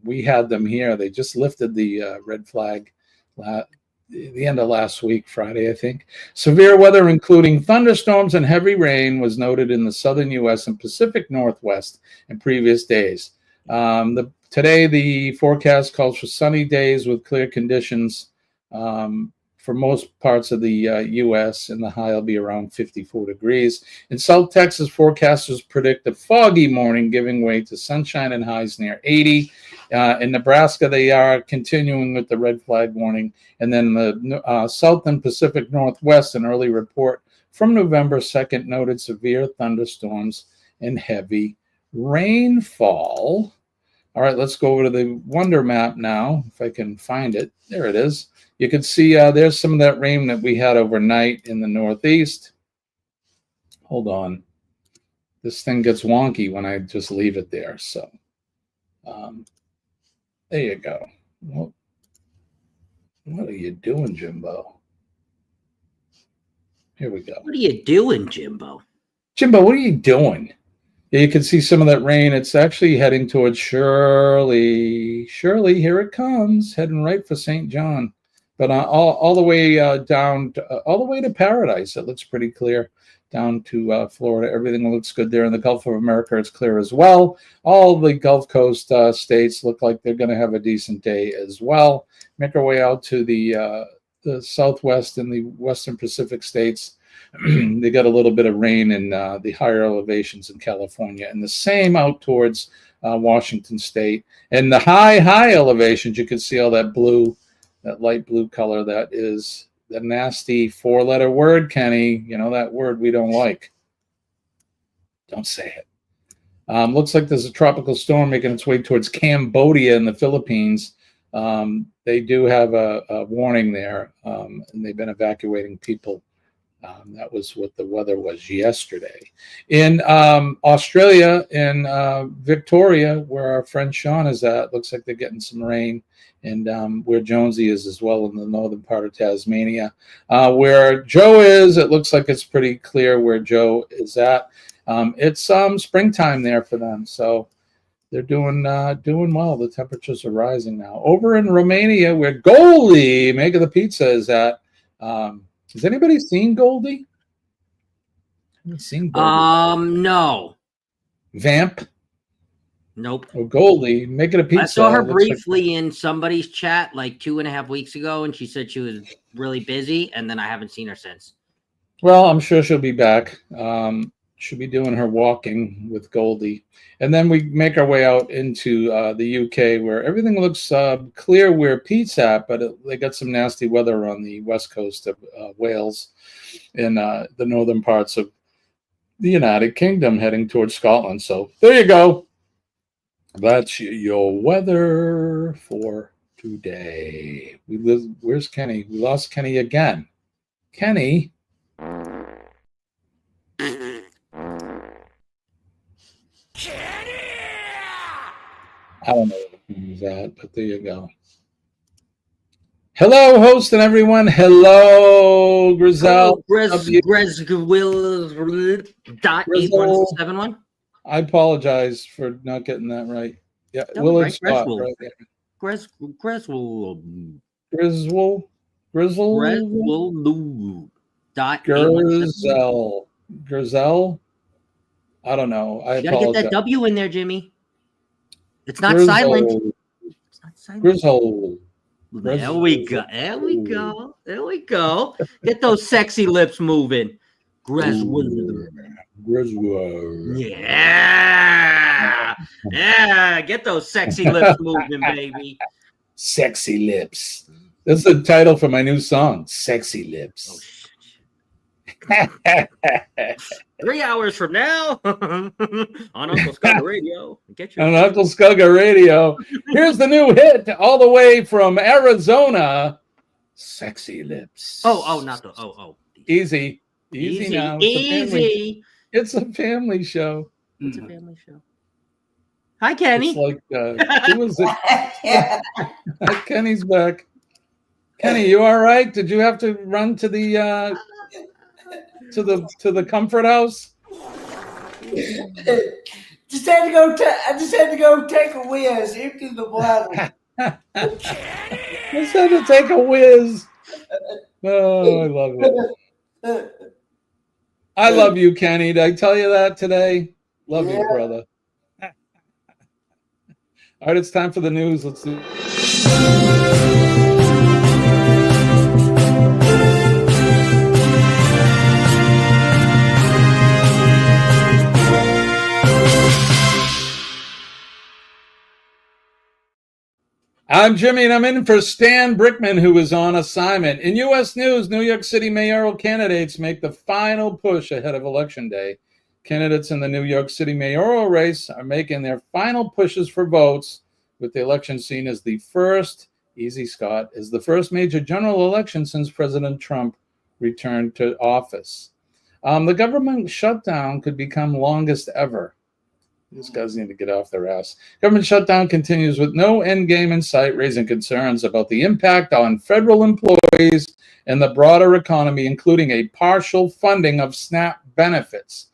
L: We had them here. They just lifted the red flag the end of last week, Friday, I think. Severe weather, including thunderstorms and heavy rain, was noted in the southern U.S. and Pacific Northwest in previous days. Today, the forecast calls for sunny days with clear conditions for most parts of the U.S., and the high will be around 54 degrees. In South Texas, forecasters predict a foggy morning, giving way to sunshine and highs near 80. In Nebraska, they are continuing with the red flag warning. And then the South and Pacific Northwest, an early report from November 2nd noted severe thunderstorms and heavy rainfall. All right, let's go over to the Wonder Map now, if I can find it. There it is. You can see there's some of that rain that we had overnight in the Northeast. Hold on. This thing gets wonky when I just leave it there. So there you go. What are you doing, Jimbo? Here we go.
M: What are you doing, Jimbo?
L: Jimbo, what are you doing? Yeah, you can see some of that rain. It's actually heading towards Shirley. Shirley, here it comes, heading right for St. John. But all the way down, all the way to Paradise. It looks pretty clear. Down to Florida, everything looks good there. In the Gulf of America, it's clear as well. All the Gulf Coast states look like they're going to have a decent day as well. Make our way out to the Southwest and the Western Pacific states. They got a little bit of rain in the higher elevations in California, and the same out towards Washington State. And the high elevations, you can see all that blue, that light blue color. That is the nasty 4-letter word, Kenny. You know, that word we don't like. Don't say it. Looks like there's a tropical storm making its way towards Cambodia in the Philippines. They do have a warning there, and they've been evacuating people. That was what the weather was yesterday. In Australia, in Victoria, where our friend Sean is at, looks like they're getting some rain. And where Jonesy is as well, in the northern part of Tasmania. Where Joe is, it looks like it's pretty clear where Joe is at. It's springtime there for them, so they're doing well. The temperatures are rising now. Over in Romania, where Goldie, maker of the pizza, is at. Has anybody seen Goldie? Haven't seen Goldie.
M: No.
L: Vamp?
M: Nope.
L: Well, Goldie, making a pizza.
M: I saw her briefly in somebody's chat like 2.5 weeks ago, and she said she was really busy, and then I haven't seen her since.
L: Well, I'm sure she'll be back. She'll be doing her walking with Goldie. And then we make our way out into the UK, where everything looks clear where Pete's at, but they got some nasty weather on the west coast of Wales and the northern parts of the United Kingdom heading towards Scotland. So there you go. That's your weather for today. Where's Kenny? We lost Kenny again. Kenny. I don't know what he's at, but there you go. Hello, host and everyone. Hello, Grizel.
M: Grizel.8171.
L: I apologize for not getting that right. Yeah, Willard Scott. Right there.
M: Griswold.
L: Grizel. I don't know. I
M: gotta
L: apologize.
M: get that W in there, Jimmy. It's not silent. It's not silent.
L: Grizzle.
M: There we go. There we go. There we go. Get those sexy lips moving. Griswold. Yeah. Yeah. Get those sexy lips moving, baby.
L: Sexy lips. This is the title for my new song, Sexy Lips.
M: Oh, 3 hours from now on Uncle Scugga Radio.
L: On Uncle Scugga Radio. Here's the new hit all the way from Arizona. Sexy Lips.
M: Oh, not the
L: Easy now. It's a family show.
M: It's a family show. Hi, Kenny.
L: It's like who was it? Kenny's back. Kenny, you all right? Did you have to run to the to the comfort house?
N: I just had to go take a whiz, empty the bladder.
L: Just had to take a whiz. Oh, I love it. I love you, Kenny. Did I tell you that today? Love you, brother. All right, it's time for the news. Let's do. I'm Jimmy, and I'm in for Stan Brickman, who is on assignment. In U.S. news, New York City mayoral candidates make the final push ahead of Election Day. Candidates in the New York City mayoral race are making their final pushes for votes with the election seen as the first, easy Scott, is the first major general election since President Trump returned to office. The government shutdown could become longest ever. These guys need to get off their ass. Government shutdown continues with no end game in sight, raising concerns about the impact on federal employees and the broader economy, including a partial funding of SNAP benefits.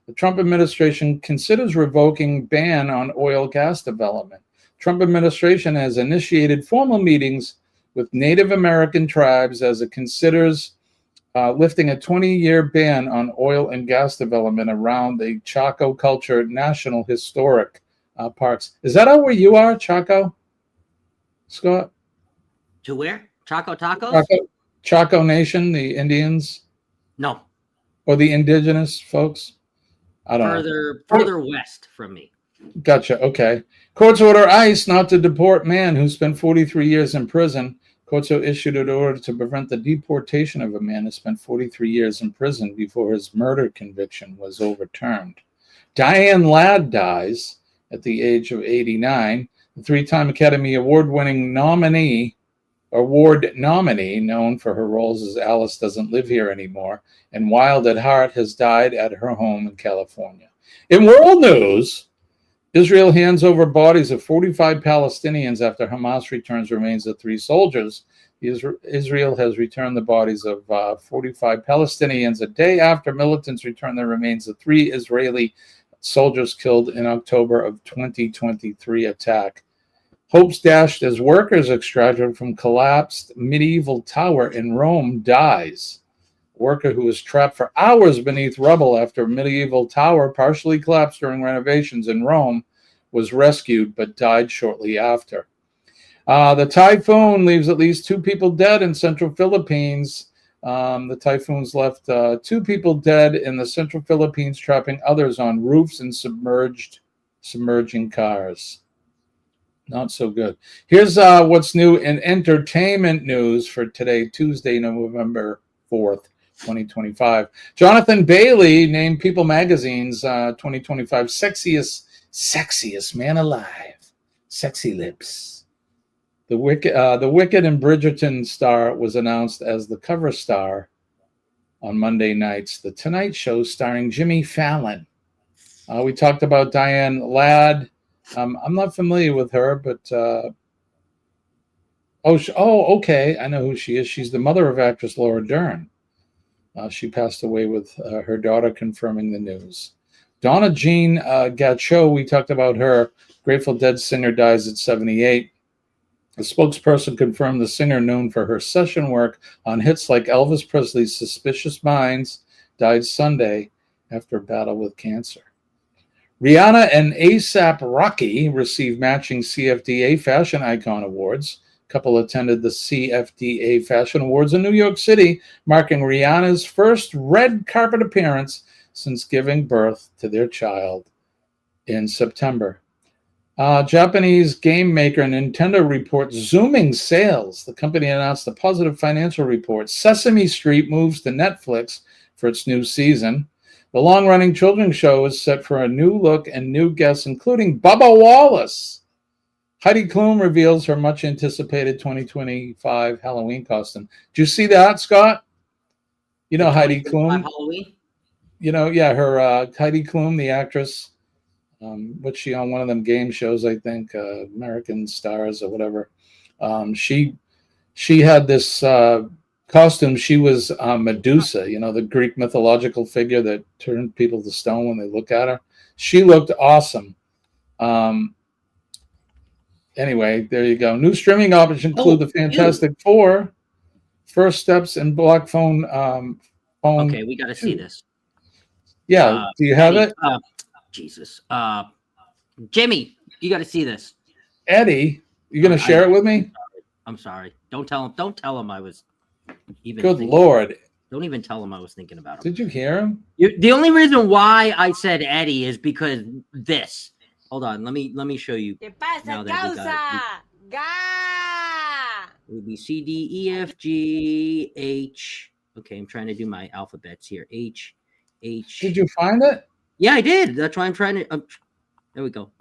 L: The Trump administration considers revoking ban on oil gas development. Trump administration has initiated formal meetings with Native American tribes as it considers lifting a 20-year ban on oil and gas development around the Chaco Culture National Historic Parks. Is that out where you are, Chaco, Scott?
M: To where? Chaco Tacos?
L: Chaco Nation, the Indians?
M: No.
L: Or the indigenous folks? I don't know.
M: Further west from me.
L: Gotcha. Okay. Courts order ICE not to deport man who spent 43 years in prison. Courts issued an order to prevent the deportation of a man who spent 43 years in prison before his murder conviction was overturned. Diane Ladd dies at the age of 89. The three-time Academy Award-winning award nominee, known for her roles as Alice Doesn't Live Here Anymore and Wild at Heart, has died at her home in California. In world news, Israel hands over bodies of 45 Palestinians after Hamas returns remains of 3 soldiers. Israel has returned the bodies of 45 Palestinians a day after militants returned the remains of 3 Israeli soldiers killed in October of 2023 attack. Hopes dashed as workers extracted from collapsed medieval tower in Rome dies. Worker who was trapped for hours beneath rubble after a medieval tower partially collapsed during renovations in Rome was rescued but died shortly after. The typhoon leaves at least 2 people dead in central Philippines. The typhoons left 2 people dead in the central Philippines, trapping others on roofs and submerging cars. Not so good. Here's what's new in entertainment news for today, Tuesday, November 4th. 2025. Jonathan Bailey named People Magazine's 2025 sexiest man alive. Sexy lips. The Wicked and Bridgerton star was announced as the cover star on Monday nights. The Tonight Show starring Jimmy Fallon. We talked about Diane Ladd. I'm not familiar with her, but okay, I know who she is. She's the mother of actress Laura Dern. She passed away with her daughter confirming the news. Donna Jean Gatcho, we talked about her. Grateful Dead singer dies at 78. A spokesperson confirmed the singer, known for her session work on hits like Elvis Presley's Suspicious Minds, died Sunday after a battle with cancer. Rihanna and A$AP Rocky received matching CFDA Fashion Icon Awards. Couple attended the CFDA Fashion Awards in New York City, marking Rihanna's first red carpet appearance since giving birth to their child in September. Japanese game maker Nintendo reports zooming sales. The company announced a positive financial report. Sesame Street moves to Netflix for its new season. The long-running children's show is set for a new look and new guests, including Bubba Wallace. Heidi Klum reveals her much-anticipated 2025 Halloween costume. Did you see that, Scott? You know Heidi Klum?
M: Halloween?
L: You know, yeah, her Heidi Klum, the actress. What's she on one of them game shows, I think, American Stars or whatever. She had this costume. She was Medusa, you know, the Greek mythological figure that turned people to stone when they look at her. She looked awesome. Anyway, there you go. New streaming options include the Fantastic Four, First Steps, and Block Phone.
M: Okay, we got to see this.
L: Yeah, do you have it?
M: Jesus. Jimmy, you got to see this.
L: Eddie, you going to share it with me?
M: I'm sorry. Don't tell him. Don't tell him I was even.
L: Good Lord.
M: Don't even tell him I was thinking about him.
L: Did you hear him?
M: The only reason why I said Eddie is because this. Hold on, let me show you. Now that we got it. It would be C, D, E, F, G, H. Okay, I'm trying to do my alphabets here. H.
L: Did you find it?
M: Yeah, I did. That's why I'm trying to. There we go.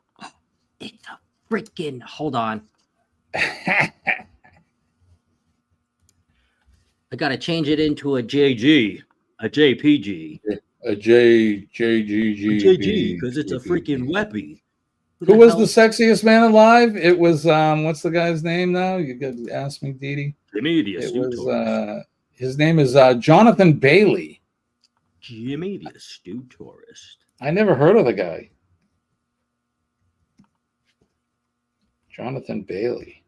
M: It's a freaking hold on. I gotta change it into a JG, a JPG,
L: a JGG
M: because it's a freaking weppy.
L: Who was the sexiest man alive? It was what's the guy's name now? You got to ask me, Didi.
M: Jimmy the Astute
L: Tourist. His name is Jonathan Bailey.
M: Jimmy the Astute Tourist.
L: I never heard of the guy. Jonathan Bailey.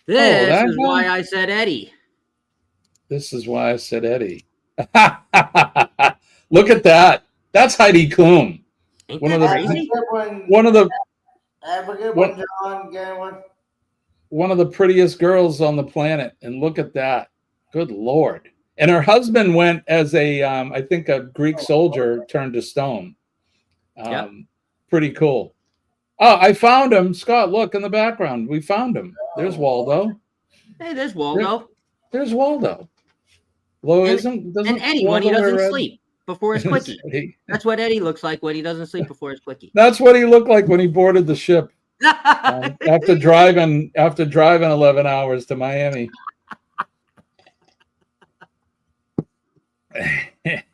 M: This is why I said Eddie.
L: This is why I said Eddie. Look at that. That's Heidi Klum. One of the prettiest girls on the planet, and look at that. Good Lord. And her husband went as a I think a Greek soldier turned to stone. Pretty cool. Oh, I found him. Scott, look in the background. We found him. There's Waldo.
M: Hey, there's Waldo.
L: There's Waldo.
M: And Eddie when he doesn't sleep before his quickie. That's what Eddie looks like when he doesn't sleep before his quickie.
L: That's what he looked like when he boarded the ship after driving 11 hours to Miami.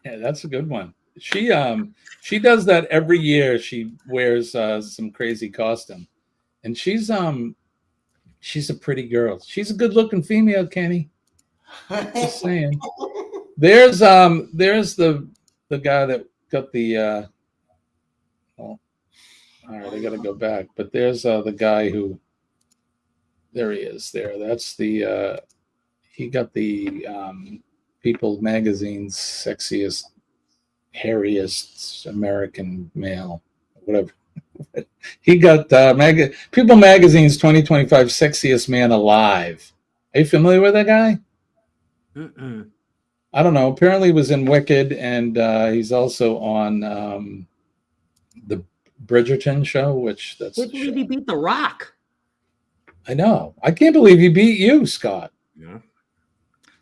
L: That's a good one. She does that every year. She wears some crazy costume, and she's a pretty girl. She's a good-looking female, Kenny. Just saying. There's the guy that got the all right, I gotta go back, but there's the guy who there he is there. That's the he got the People Magazine's sexiest, hairiest American male, whatever. He got People Magazine's 2025 sexiest man alive. Are you familiar with that guy?
M: Mm-mm.
L: I don't know. Apparently, he was in Wicked, and he's also on the Bridgerton show, which that's.
M: I can't believe he beat The Rock.
L: I know. I can't believe he beat you, Scott.
M: Yeah.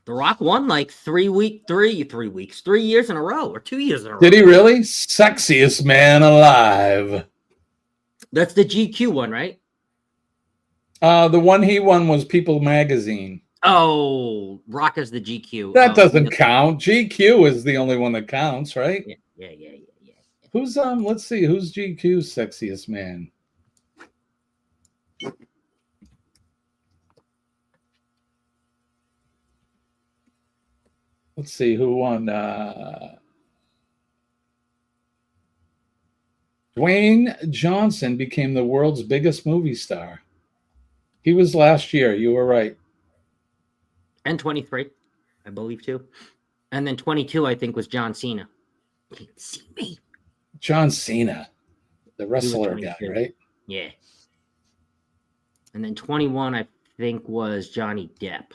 M: The Rock won like 3 years in a row, or 2 years in a row.
L: Did he really? Sexiest man alive.
M: That's the GQ one, right?
L: The one he won was People Magazine.
M: Oh, Rock is the GQ.
L: That doesn't count. GQ is the only one that counts, right?
M: Yeah.
L: Who's let's see, who's GQ's sexiest man? Let's see who won. Dwayne Johnson became the world's biggest movie star. He was last year. You were right.
M: And 23, I believe, too. And then 22, I think, was John Cena. You can't see me.
L: John Cena, the wrestler guy, right?
M: Yeah. And then 21, I think, was Johnny Depp.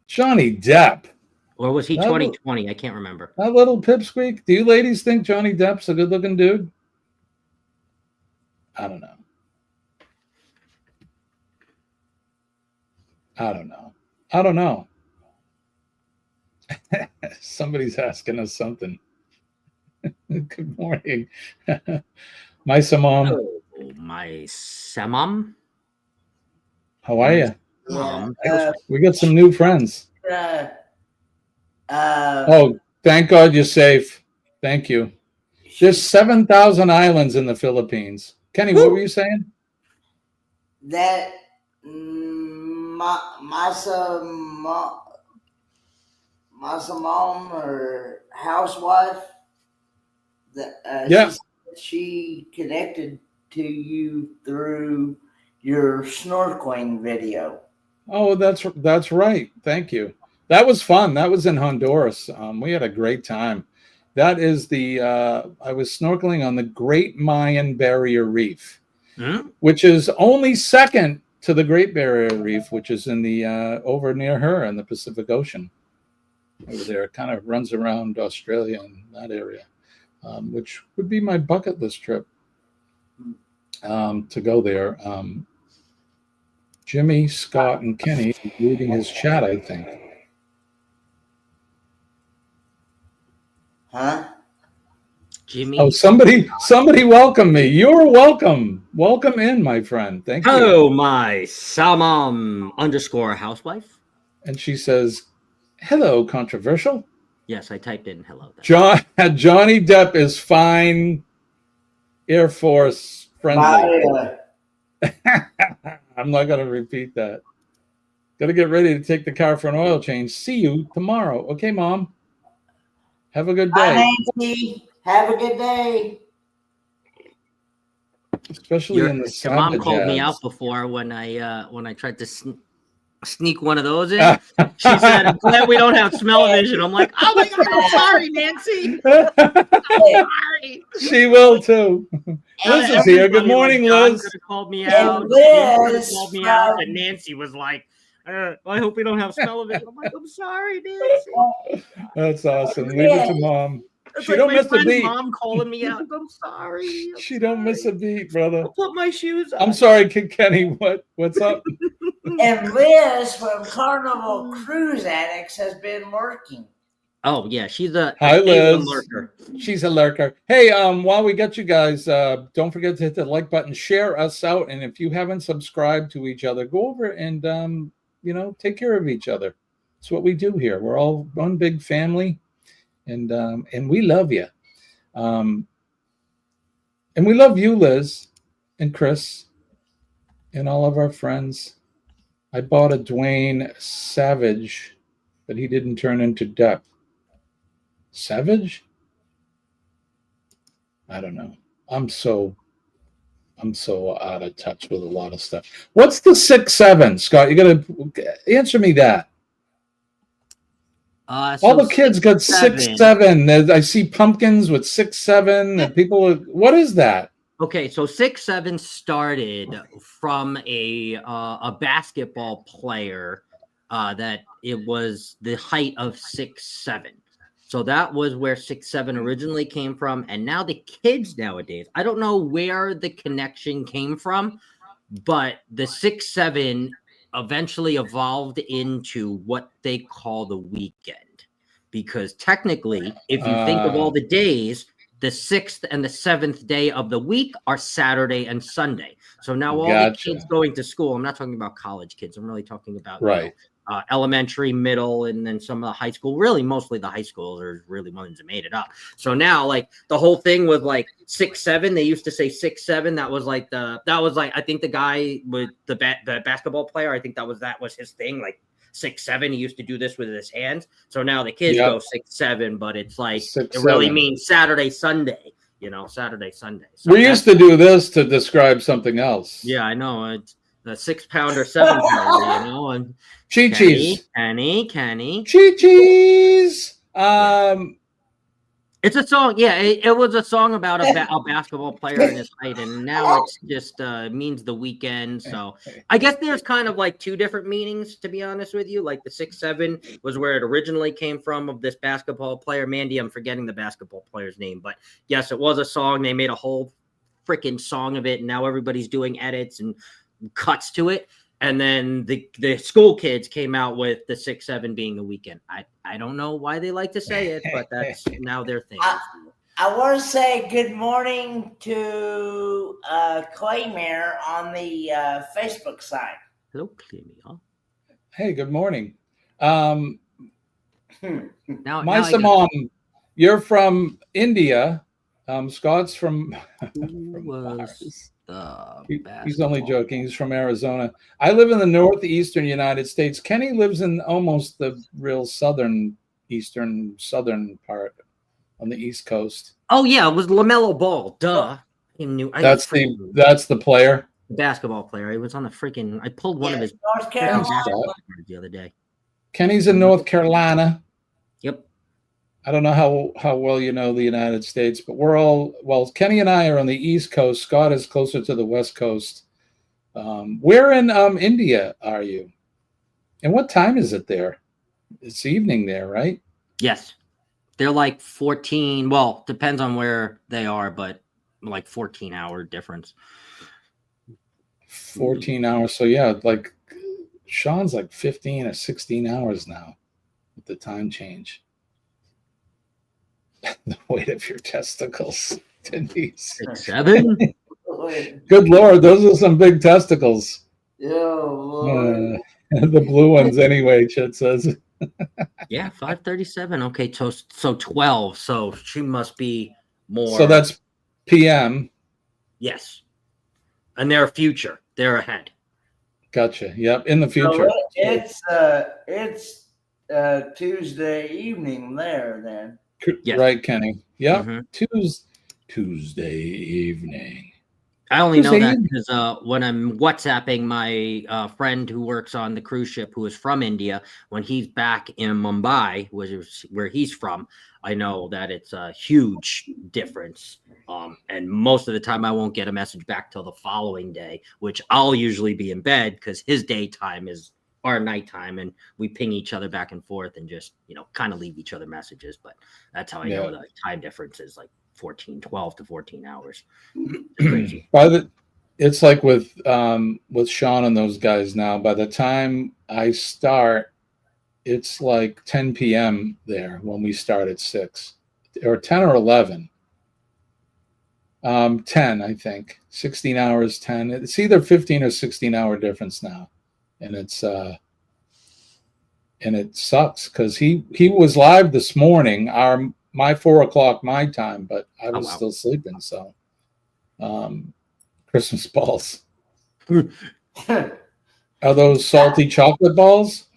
L: Johnny Depp.
M: Or was he 2020? I can't remember.
L: That little pipsqueak. Do you ladies think Johnny Depp's a good-looking dude? I don't know. Somebody's asking us something. Good morning. My Samam.
M: Oh, my Samam.
L: How are you? We got some new friends. Oh, thank God you're safe. Thank you. There's 7,000 islands in the Philippines. Kenny, what were you saying?
N: That my mom or housewife, she connected to you through your snorkeling video.
L: Oh, that's right. Thank you. That was fun. That was in Honduras. We had a great time. That is I was snorkeling on the Great Mayan Barrier Reef, which is only second to the Great Barrier Reef, which is in the over near her in the Pacific Ocean. Over there, it kind of runs around Australia and that area, which would be my bucket list trip to go there. Jimmy, Scott, and Kenny reading his chat, I think.
N: Huh?
M: Jimmy.
L: Oh, somebody welcome me. You're welcome. Welcome in, my friend. Thank you.
M: Hello, my Samam _ housewife.
L: And she says, hello, controversial.
M: Yes, I typed in hello.
L: Johnny Depp is fine. Air Force friendly. I'm not going to repeat that. Got to get ready to take the car for an oil change. See you tomorrow. Okay, Mom. Have a good day.
N: Bye, Nancy. Have a good day.
L: Especially in the
M: your mom
L: savage
M: called me
L: ads.
M: out before when I tried to sneak one of those in. She said, "I'm glad we don't have smell-o-vision." I'm like, "Oh my god, I'm sorry, Nancy. I'm sorry."
L: She will too. Liz is here. Good morning,
M: John
L: Liz.
M: could have called me out.
N: Liz
M: Called me out, and Nancy was like, "I hope we don't have smell-o-vision." I'm like, "I'm sorry, Nancy."
L: That's awesome. Leave it to Mom.
M: It's
L: She
M: like
L: don't
M: my
L: miss a
M: friend's
L: beat.
M: mom calling me out. I'm sorry.
L: She don't miss a beat, brother.
M: I'll put my shoes on.
L: I'm sorry, Kid Kenny. What's up?
N: And Liz from Carnival Cruise Addicts has been lurking.
M: Oh yeah, she's a
L: Hi, Liz.
M: lurker.
L: She's a lurker. Hey, while we got you guys, don't forget to hit the like button, share us out, and if you haven't subscribed to each other, go over and take care of each other. It's what we do here. We're all one big family, and we love you. And we love you, Liz and Chris, and all of our friends. I bought a Dwayne Savage, but he didn't turn into Depp. Savage? I don't know. I'm so out of touch with a lot of stuff. What's the 6'7", Scott? You gotta answer me that. All the kids got 6'7". I see pumpkins with 6'7", and people. What is that?
M: Okay, so 6'7" started from a basketball player that it was the height of 6'7". So that was where 6'7" originally came from, and now the kids nowadays, I don't know where the connection came from, but the 6'7" eventually evolved into what they call the weekend, because technically, if you think of all the days, the 6th and the 7th day of the week are Saturday and Sunday. So now all the kids going to school, I'm not talking about college kids, I'm really talking about elementary, middle, and then some of the high school, really mostly the high schools are really ones that made it up. So now like the whole thing with like 6'7", they used to say 6'7", that was like I think the guy with the basketball player, I think that was his thing, like 6'7", he used to do this with his hands. So now the kids go 6'7", but it's like
L: 6'7".
M: It really means Saturday, Sunday, Saturday, Sunday. So
L: we used to do this to describe something else.
M: Yeah, I know. It's the 6-pounder, 7-pounder, and
L: Chi-Chi's.
M: Kenny.
L: Chi-Chi's.
M: It's a song. Yeah, it was a song about a basketball player and his height, and now it's just means the weekend. So I guess there's kind of like two different meanings, to be honest with you. Like the 6'7" was where it originally came from of this basketball player. Mandy, I'm forgetting the basketball player's name, but yes, it was a song. They made a whole freaking song of it, and now everybody's doing edits and cuts to it. And then the school kids came out with the 6'7" being the weekend. I don't know why they like to say it, but that's now their thing.
N: I want to say good morning to Claymere on the Facebook side.
M: Hello, Claymere.
L: Hey, good morning.
M: Now,
L: my mom, you're from India. Scott's from. He's only joking. He's from Arizona. I live in the northeastern United States. Kenny lives in almost the real southern part on the East Coast.
M: Oh yeah, it was LaMelo Ball. Duh.
L: That's the player.
M: The basketball player. He was on the freaking. I pulled one of his
N: North Carolina
M: the other day.
L: Kenny's in North Carolina.
M: Yep.
L: I don't know how well you know the United States, but Kenny and I are on the East Coast. Scott is closer to the West Coast. Where in India are you? And what time is it there? It's evening there, right?
M: Yes. They're like 14. Well, depends on where they are, but like 14-hour difference.
L: 14 hours. So yeah, like Sean's like 15 or 16 hours now with the time change. The weight of your testicles, Denise.
M: 6'7".
L: Good Lord, those are some big testicles.
N: Lord.
L: The blue ones anyway, Chet says.
M: Yeah, 5:37. Okay, so 12. So she must be more.
L: So that's PM.
M: Yes. And they're future. They're ahead.
L: Gotcha. Yep, in the future.
N: So it's Tuesday evening there then.
M: Yes.
L: Right, Kenny. Yep.
M: Mm-hmm.
L: Tuesday evening.
M: I only know that because when I'm WhatsApping my friend who works on the cruise ship who is from India, when he's back in Mumbai, which is where he's from, I know that it's a huge difference. And most of the time I won't get a message back till the following day, which I'll usually be in bed because his daytime is our nighttime, and we ping each other back and forth and just, kind of leave each other messages. But that's how I know the time difference is like 12 to 14 hours. Crazy.
L: It's like with Sean and those guys now. By the time I start, it's like 10 p.m. there when we start at 6 or 10 or 11. 10, I think. 16 hours, 10. It's either 15 or 16 hour difference now. And it's and it sucks because he was live this morning, my 4 o'clock my time, but I was still sleeping. So Christmas balls. Are those salty chocolate balls?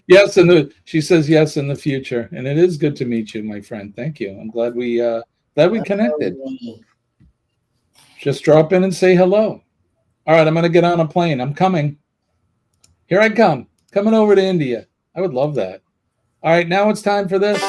L: Yes, she says yes in the future, and it is good to meet you, my friend. Thank you. I'm glad we connected. Just drop in and say hello. All right, I'm going to get on a plane. I'm coming. Here I come. Coming over to India. I would love that. All right, now it's time for this.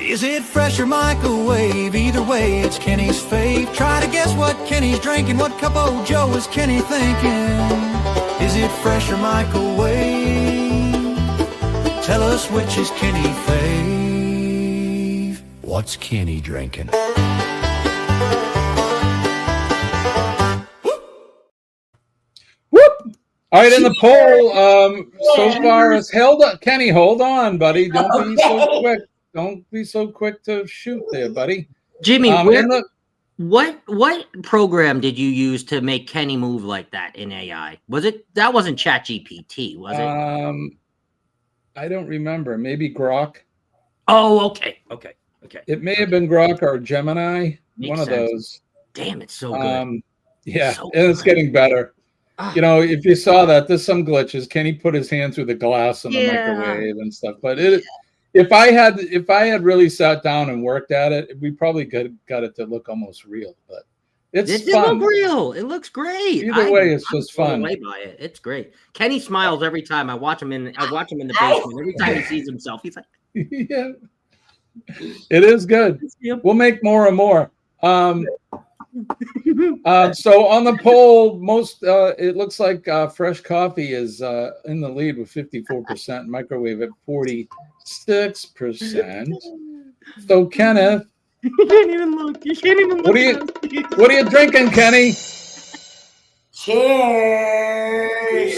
A: Is it fresh or microwave? Either way, it's Kenny's fave. Try to guess what Kenny's drinking. What cup of Joe is Kenny thinking? Is it fresh or microwave? Tell us which is Kenny fave. What's Kenny drinking?
L: Whoop! All right, in the poll, so far it's held up. Kenny, hold on, buddy. Don't be so quick. Don't be so quick to shoot there, buddy.
M: Jimmy, what program did you use to make Kenny move like that in AI? That wasn't ChatGPT, was it?
L: I don't remember. Maybe Grok.
M: Oh, okay.
L: It may have been Grok or Gemini. One of those.
M: Damn, it's so good.
L: Yeah, so and it's getting better. If you saw that, there's some glitches. Kenny put his hand through the glass in the microwave and stuff, but if I had really sat down and worked at it, we probably got it to look almost real. But it fun.
M: Look real. It looks great.
L: Either way, it's just fun.
M: Away by it. It's great. Kenny smiles every time I watch him in the basement. Every time he sees himself, he's like,
L: "Yeah, it is good." We'll make more and more. So on the poll, it looks like fresh coffee is in the lead with 54%, microwave at 46%. So Kenneth,
M: you can't even look.
L: What are you drinking, Kenny?
N: Cheers.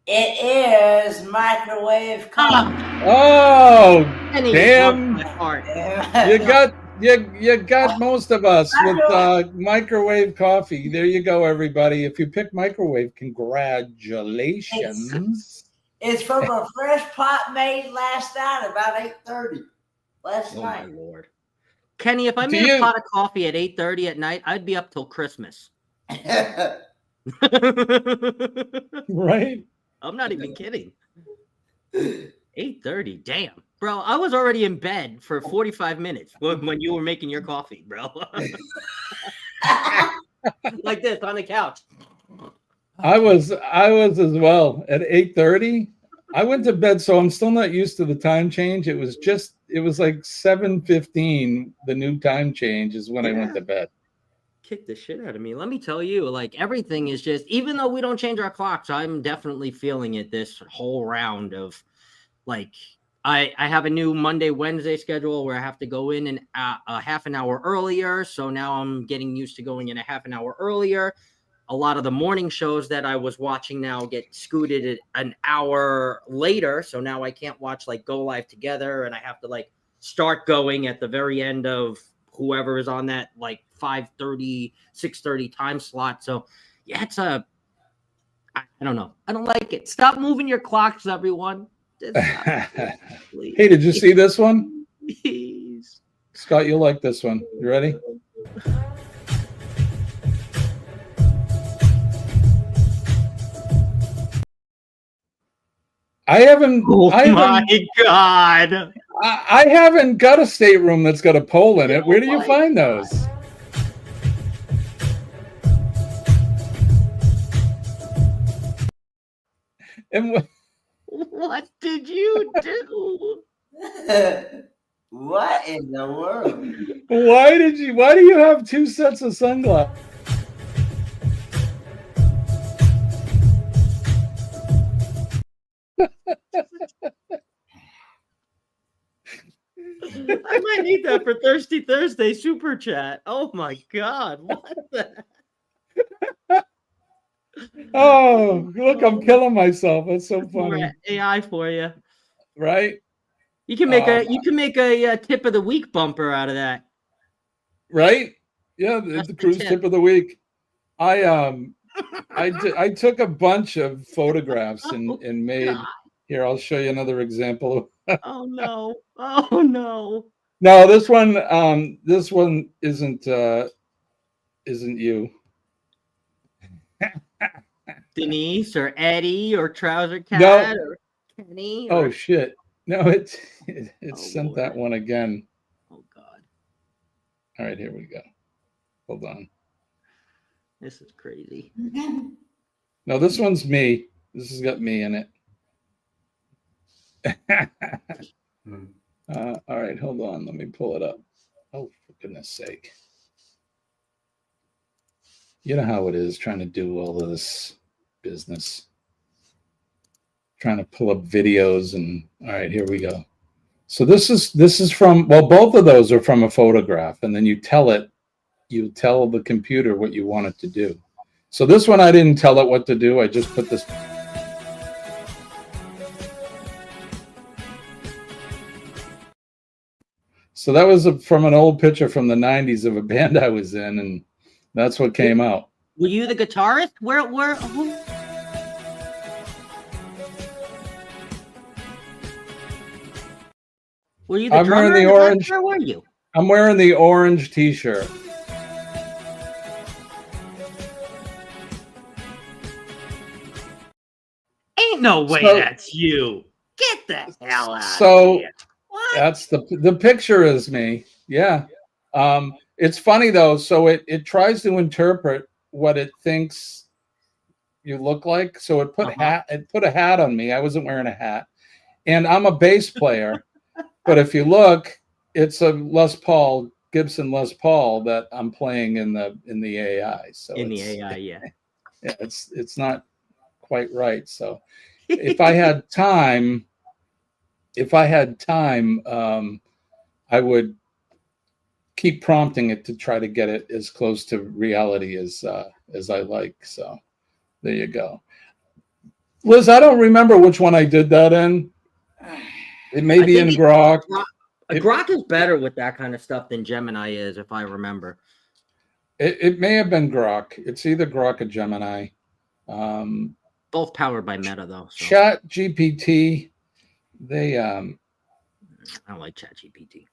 N: It is microwave coffee.
L: Oh, damn! You got most of us with microwave coffee. There you go, everybody. If you pick microwave, congratulations.
N: It's from a fresh pot made last night about 8:30 last night.
M: My Lord. Kenny, if I made a pot of coffee at 8:30 at night, I'd be up till Christmas.
L: Right?
M: I'm not even kidding. 8:30, damn. Bro, I was already in bed for 45 minutes when you were making your coffee, bro. Like this on the couch.
L: I was as well at 8:30. I went to bed, so I'm still not used to the time change. It was like 7:15. The new time change is when I went to bed.
M: kicked the shit out of me. Let me tell you, like everything is just, even though we don't change our clocks, I'm definitely feeling it this whole round of like, I have a new Monday, Wednesday schedule where I have to go in and a half an hour earlier. So now I'm getting used to going in a half an hour earlier. A lot of the morning shows that I was watching now get scooted an hour later. So now I can't watch like Go Live Together, and I have to like start going at the very end of whoever is on that like 5:30, 6:30 time slot. So yeah, I don't know. I don't like it. Stop moving your clocks, everyone.
L: Hey, did you see this one?
M: Please.
L: Scott, you'll like this one. You ready? I haven't.
M: Oh my God!
L: I haven't got a stateroom that's got a pole in it. Where do you find those? And
M: what did you do?
N: What in the world?
L: Why do you have two sets of sunglasses?
M: I might need that for Thirsty Thursday super chat. Oh my God! What the?
L: Oh, look! I'm killing myself. That's so funny.
M: AI for you,
L: right?
M: You can make a tip of the week bumper out of that,
L: right? Yeah, the cruise tip of the week. I took a bunch of photographs and made. God. Here, I'll show you another example.
M: Oh no! Oh no!
L: No, this one isn't you.
M: Denise or Eddie or Trouser Cat or Kenny.
L: Oh shit! No, it sent Lord. That one again.
M: Oh God!
L: All right, here we go. Hold on.
M: This is crazy.
L: No, this one's me. This has got me in it. All right, hold on. Let me pull it up. Oh, for goodness sake. You know how it is trying to do all of this business. Trying to pull up videos and all right, here we go. So this is from, well, both of those are from a photograph, and then you tell the computer what you want it to do. So this one I didn't tell it what to do. I just put this. So that was from an old picture from the 90s of a band I was in, and that's what came out.
M: Were you the guitarist? Who? Were you the
L: I'm
M: drummer?
L: wearing the orange.
M: Where were you?
L: I'm wearing the orange T-shirt.
M: Ain't no way that's you. Get the hell out of here. What?
L: That's the picture is me. Yeah. It's funny though. So it tries to interpret what it thinks you look like. So it put a hat on me. I wasn't wearing a hat, and I'm a bass player. But if you look, it's a Gibson Les Paul that I'm playing in the AI. So
M: in the AI, yeah.
L: Yeah, it's not quite right. So if I had time, I would keep prompting it to try to get it as close to reality as I like. So there you go. Liz, I don't remember which one I did that in. It may be in Grok.
M: Grok is better with that kind of stuff than Gemini is, if I remember.
L: It may have been Grok. It's either Grok or Gemini.
M: Both powered by Meta, though. So.
L: Chat GPT. They
M: I don't like Chat GPT.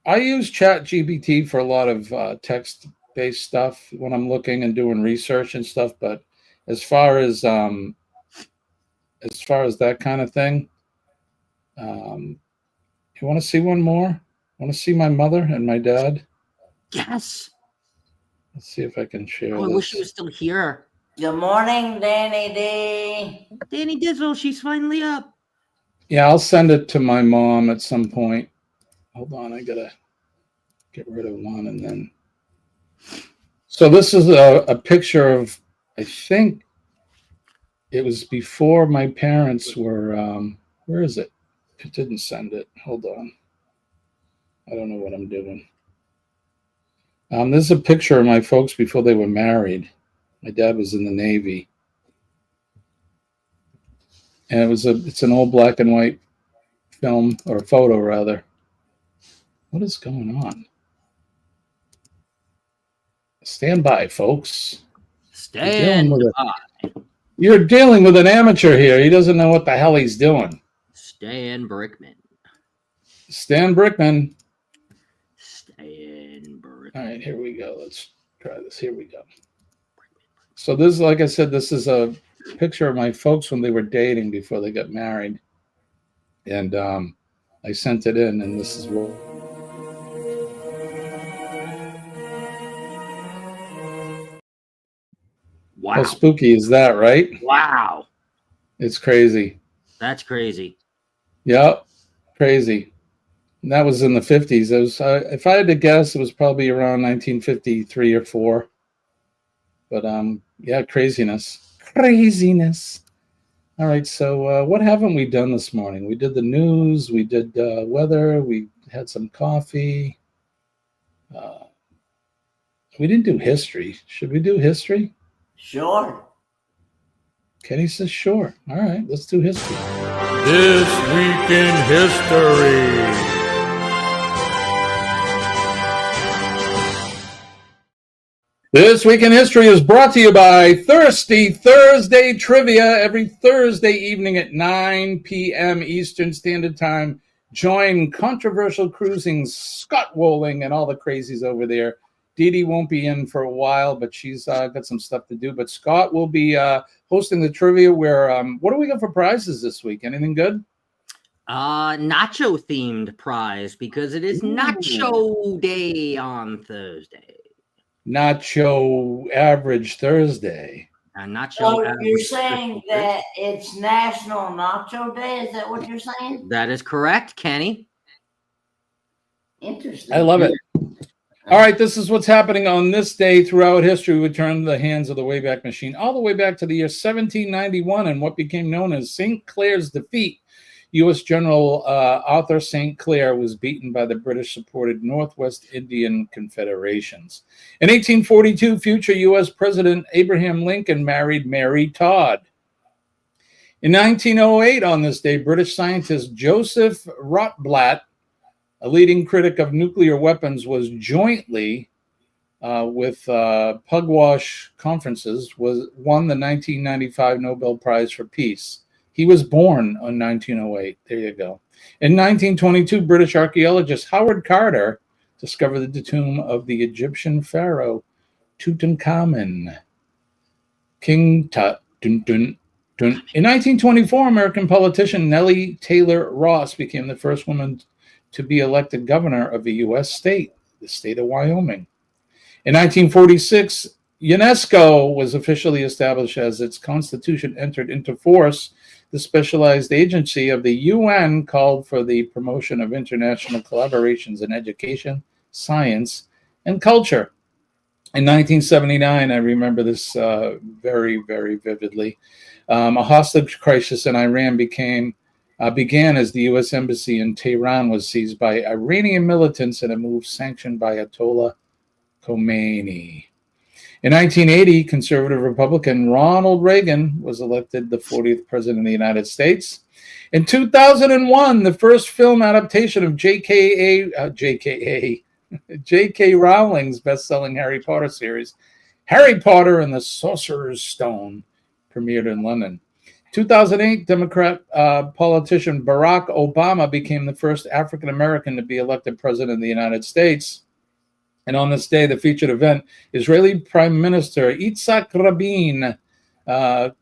L: I use Chat GPT for a lot of text-based stuff when I'm looking and doing research and stuff. But as far as that kind of thing, you want to see one more? Want to see my mother and my dad?
M: Yes.
L: Let's see if I can share.
M: I wish she was still here.
N: Good morning, Danny D.
M: Danny Dizzle, she's finally up.
L: Yeah, I'll send it to my mom at some point. Hold on, I gotta get rid of one and then. So this is a picture of, I think it was before my parents were, where is it? It didn't send it. Hold on. I don't know what I'm doing. This is a picture of my folks before they were married. My dad was in the Navy. And it's an old black and white film, or photo rather. What is going on? Stand by, folks. You're dealing with an amateur here. He doesn't know what the hell he's doing.
M: Stan Brickman.
L: Stan Brickman. All right, here we go. Let's try this. Here we go. So this, like I said, this is a picture of my folks when they were dating before they got married. And I sent it in, and this is what.
M: Wow.
L: How spooky is that, right?
M: Wow.
L: It's crazy.
M: That's crazy.
L: Yep. Crazy. And that was in the 50s. It was, if I had to guess, it was probably around 1953 or 4. But yeah, craziness. Craziness. All right, so what haven't we done this morning? We did the news, we did weather, we had some coffee. We didn't do history. Should we do history?
N: Sure.
L: Kenny says sure. All right, let's do history.
K: This Week in History.
L: This Week in History is brought to you by Thirsty Thursday Trivia every Thursday evening at 9 p.m. Eastern Standard Time. Join Controversial Cruising's Scott Wolling and all the crazies over there. Dee Dee won't be in for a while, but she's got some stuff to do. But Scott will be hosting the trivia where, what do we got for prizes this week? Anything good?
M: Nacho themed prize because it is Nacho Day on Thursday.
L: Nacho Average Thursday.
M: Nacho.
N: So you're saying that it's National Nacho Day? Is that what you're saying?
M: That is correct, Kenny.
N: Interesting.
L: I love it. All right, this is what's happening on this day throughout history. We turn the hands of the Wayback Machine all the way back to the year 1791 and what became known as St. Clair's defeat. U.S. General Arthur St. Clair was beaten by the British-supported Northwest Indian Confederations. In 1842, future U.S. President Abraham Lincoln married Mary Todd. In 1908, on this day, British scientist Joseph Rotblat, a leading critic of nuclear weapons, was jointly with Pugwash Conferences, won the 1995 Nobel Prize for Peace. He was born in 1908. There you go. In 1922, British archaeologist Howard Carter discovered the tomb of the Egyptian pharaoh Tutankhamun. King Tut. Dun, dun, dun. In 1924, American politician Nellie Taylor Ross became the first woman to be elected governor of a U.S. state, the state of Wyoming. In 1946, UNESCO was officially established as its constitution entered into force. The specialized agency of the UN called for the promotion of international collaborations in education, science, and culture. In 1979, I remember this very, very vividly. A hostage crisis in Iran began as the U.S. Embassy in Tehran was seized by Iranian militants in a move sanctioned by Ayatollah Khomeini. In 1980, conservative Republican Ronald Reagan was elected the 40th president of the United States. In 2001, the first film adaptation of J.K. Rowling's best-selling Harry Potter series, Harry Potter and the Sorcerer's Stone, premiered in London. 2008, Democrat politician Barack Obama became the first African-American to be elected president of the United States. And on this day, the featured event, Israeli Prime Minister Yitzhak Rabin,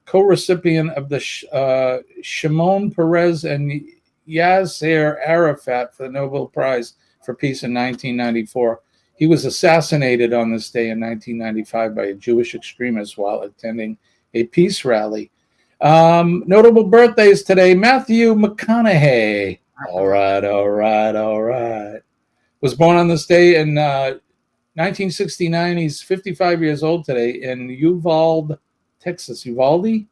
L: co-recipient of the Shimon Peres and Yasser Arafat for the Nobel Prize for Peace in 1994. He was assassinated on this day in 1995 by a Jewish extremist while attending a peace rally. Notable birthdays today, Matthew McConaughey. All right. Was born on this day in 1969, he's 55 years old today in Uvalde, Texas. Uvalde? I'm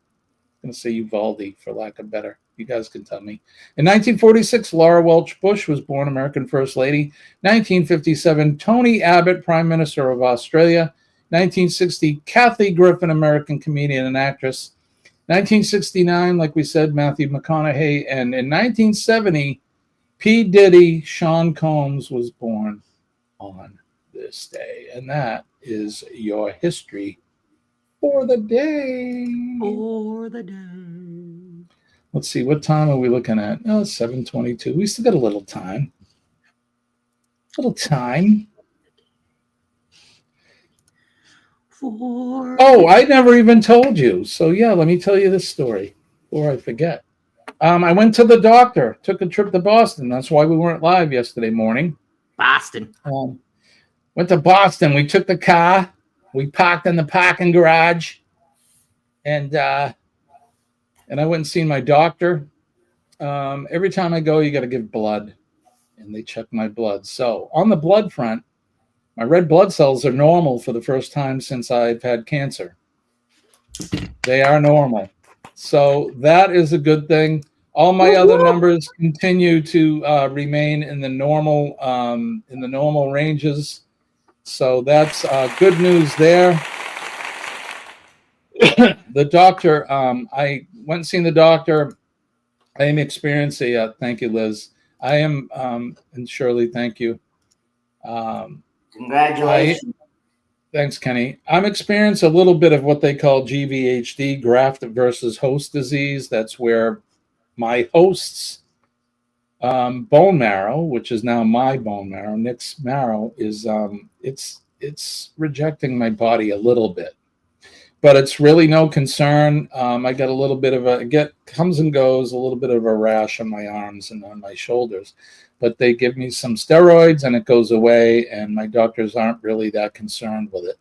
L: going to say Uvalde for lack of better. You guys can tell me. In 1946, Laura Welch Bush was born, American First Lady. 1957, Tony Abbott, Prime Minister of Australia. 1960, Kathy Griffin, American comedian and actress. 1969, like we said, Matthew McConaughey. And in 1970, P. Diddy, Sean Combs was born on this day. And that is your history for the day.
M: For the day.
L: Let's see, what time are we looking at? Oh, it's 7:22. We still got a little time. Oh, I never even told you. So, yeah, let me tell you this story before I forget. I went to the doctor, took a trip to Boston. That's why we weren't live yesterday morning.
M: Boston.
L: Went to Boston. We took the car. We parked in the parking garage. And I went and seen my doctor. Every time I go, you got to give blood. And they check my blood. So on the blood front, my red blood cells are normal for the first time since I've had cancer. They are normal. So that is a good thing. All my other numbers continue to remain in the normal ranges. So that's good news there. The doctor, I went and seen the doctor. I am experiencing, thank you, Liz. I am, and Shirley, thank you.
N: Congratulations.
L: Thanks, Kenny. I'm experiencing a little bit of what they call GVHD, graft versus host disease. That's where my host's bone marrow, which is now my bone marrow, Nick's marrow, is it's rejecting my body a little bit. But it's really no concern. I got a little bit of comes and goes, a little bit of a rash on my arms and on my shoulders. But they give me some steroids and it goes away, and my doctors aren't really that concerned with it.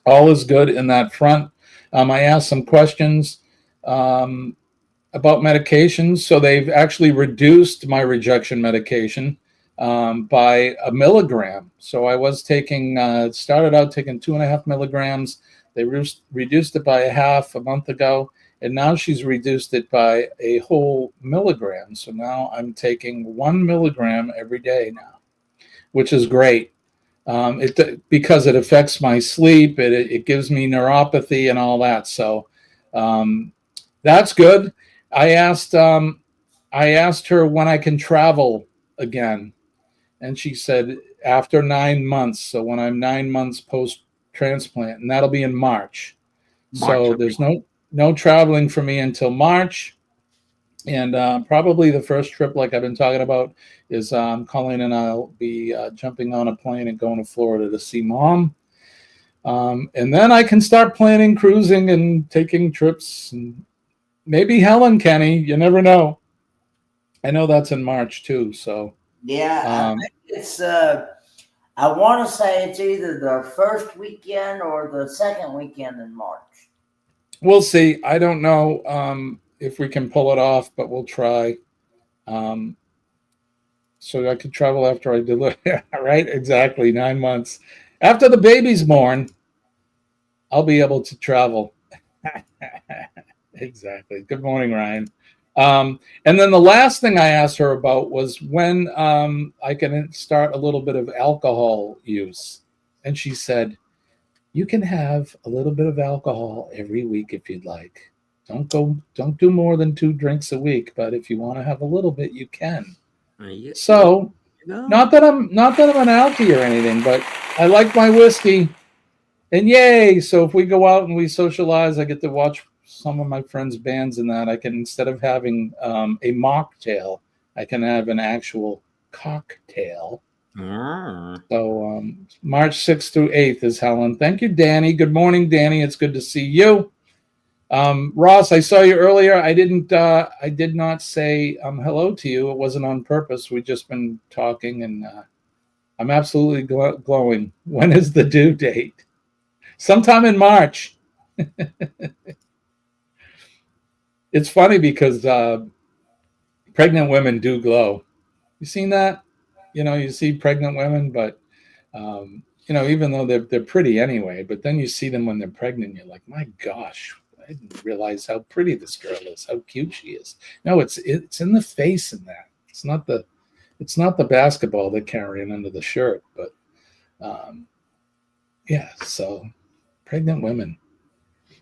L: All is good in that front. I asked some questions about medications. So they've actually reduced my rejection medication by 1 milligram. So I was taking, started out taking 2.5 milligrams. They reduced it by a half a month ago, and now she's reduced it by a whole milligram. So now I'm taking 1 milligram every day now, which is great. Because it affects my sleep, it gives me neuropathy and all that. So that's good. I asked her when I can travel again, and she said after 9 months. So when I'm 9 months post-transplant, and that'll be in March. So there's no traveling for me until March. And probably the first trip, like I've been talking about, is Colleen and I'll be jumping on a plane and going to Florida to see Mom. And then I can start planning cruising and taking trips. And maybe Helen, Kenny, you never know. I know that's in March too. So
N: yeah, I think it's. I want to say it's either the first weekend or the second weekend in March.
L: We'll see. I don't know if we can pull it off, but we'll try. So I could travel after I deliver. Right? Exactly. 9 months. After the baby's born, I'll be able to travel. Exactly. Good morning, Ryan. And then the last thing I asked her about was when I can start a little bit of alcohol use. And she said, you can have a little bit of alcohol every week if you'd like. Don't do more than 2 drinks a week, but if you want to have a little bit, you can. So not that I'm an alkie or anything, but I like my whiskey. And yay, so if we go out and we socialize, I get to watch some of my friends' bands and that. I can, instead of having a mocktail, I can have an actual cocktail. So March 6th through 8th is Helen. Thank you, Danny. Good morning, Danny. It's good to see you. Ross, I saw you earlier. I did not say hello to you. It wasn't on purpose. We've just been talking, and I'm absolutely glowing. When is the due date? Sometime in March. It's funny because pregnant women do glow. You seen that? You know, you see pregnant women, but even though they're pretty anyway, but then you see them when they're pregnant, you're like, my gosh, I didn't realize how pretty this girl is, how cute she is. No, it's in the face in that. It's not the basketball they're carrying under the shirt, but yeah. So pregnant women.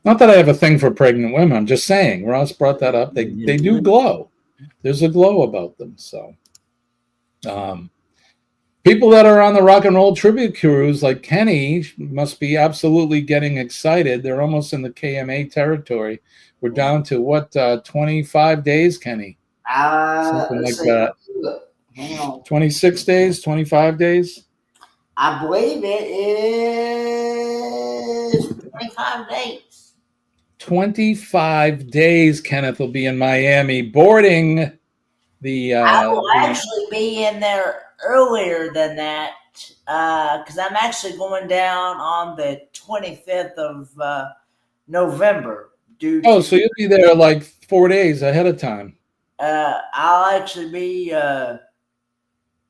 L: Not that I have a thing for pregnant women. I'm just saying. Ross brought that up. They do glow. There's a glow about them. So, people that are on the Rock and Roll Tribute Cruise, like Kenny, must be absolutely getting excited. They're almost in the KMA territory. We're down to what, 25 days, Kenny? Something like that.
N: Hang on.
L: 26 days, 25 days?
N: I believe it is 25 days.
L: 25 days, Kenneth will be in Miami boarding the...
N: I will actually be in there earlier than that because I'm actually going down on the 25th of November.
L: So you'll be there like 4 days ahead of time.
N: I'll actually be...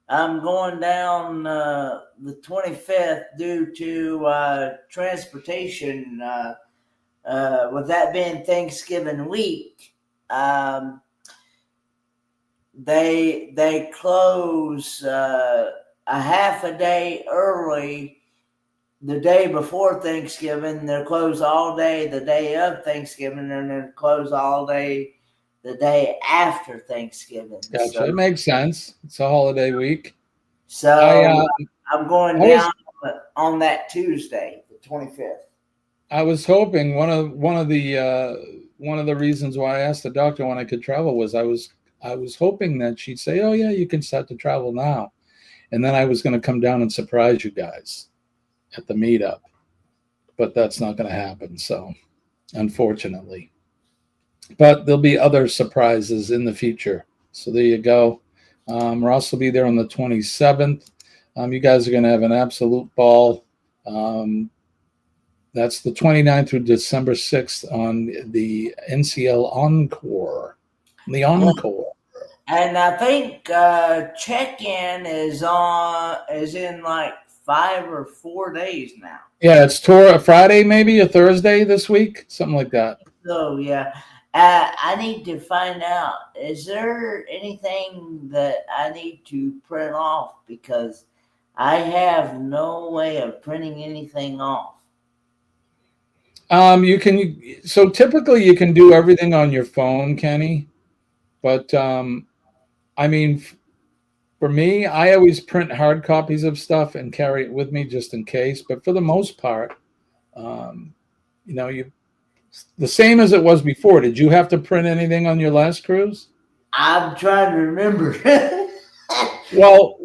N: I'm going down the 25th due to transportation. With that being Thanksgiving week, they close a half a day early the day before Thanksgiving. They're closed all day the day of Thanksgiving, and they're closed all day the day after Thanksgiving.
L: Gotcha.
N: So,
L: it makes sense. It's a holiday week.
N: So I'm going down on that Tuesday, the 25th.
L: I was hoping one of the reasons why I asked the doctor when I could travel was I was hoping that she'd say, "Oh yeah, you can start to travel now," and then I was going to come down and surprise you guys at the meetup, but that's not going to happen. So, unfortunately. But there'll be other surprises in the future. So there you go. Ross will be there on the 27th. You guys are going to have an absolute ball. That's the 29th through December 6th on the NCL Encore. The Encore.
N: And I think check-in is in like 5 or 4 days now.
L: Yeah, it's a Friday, maybe a Thursday this week, something like that.
N: So yeah. I need to find out, is there anything that I need to print off? Because I have no way of printing anything off.
L: So typically you can do everything on your phone, Kenny. But I mean, for me, I always print hard copies of stuff and carry it with me just in case. But for the most part, the same as it was before. Did you have to print anything on your last cruise?
N: I'm trying to remember.
L: Well,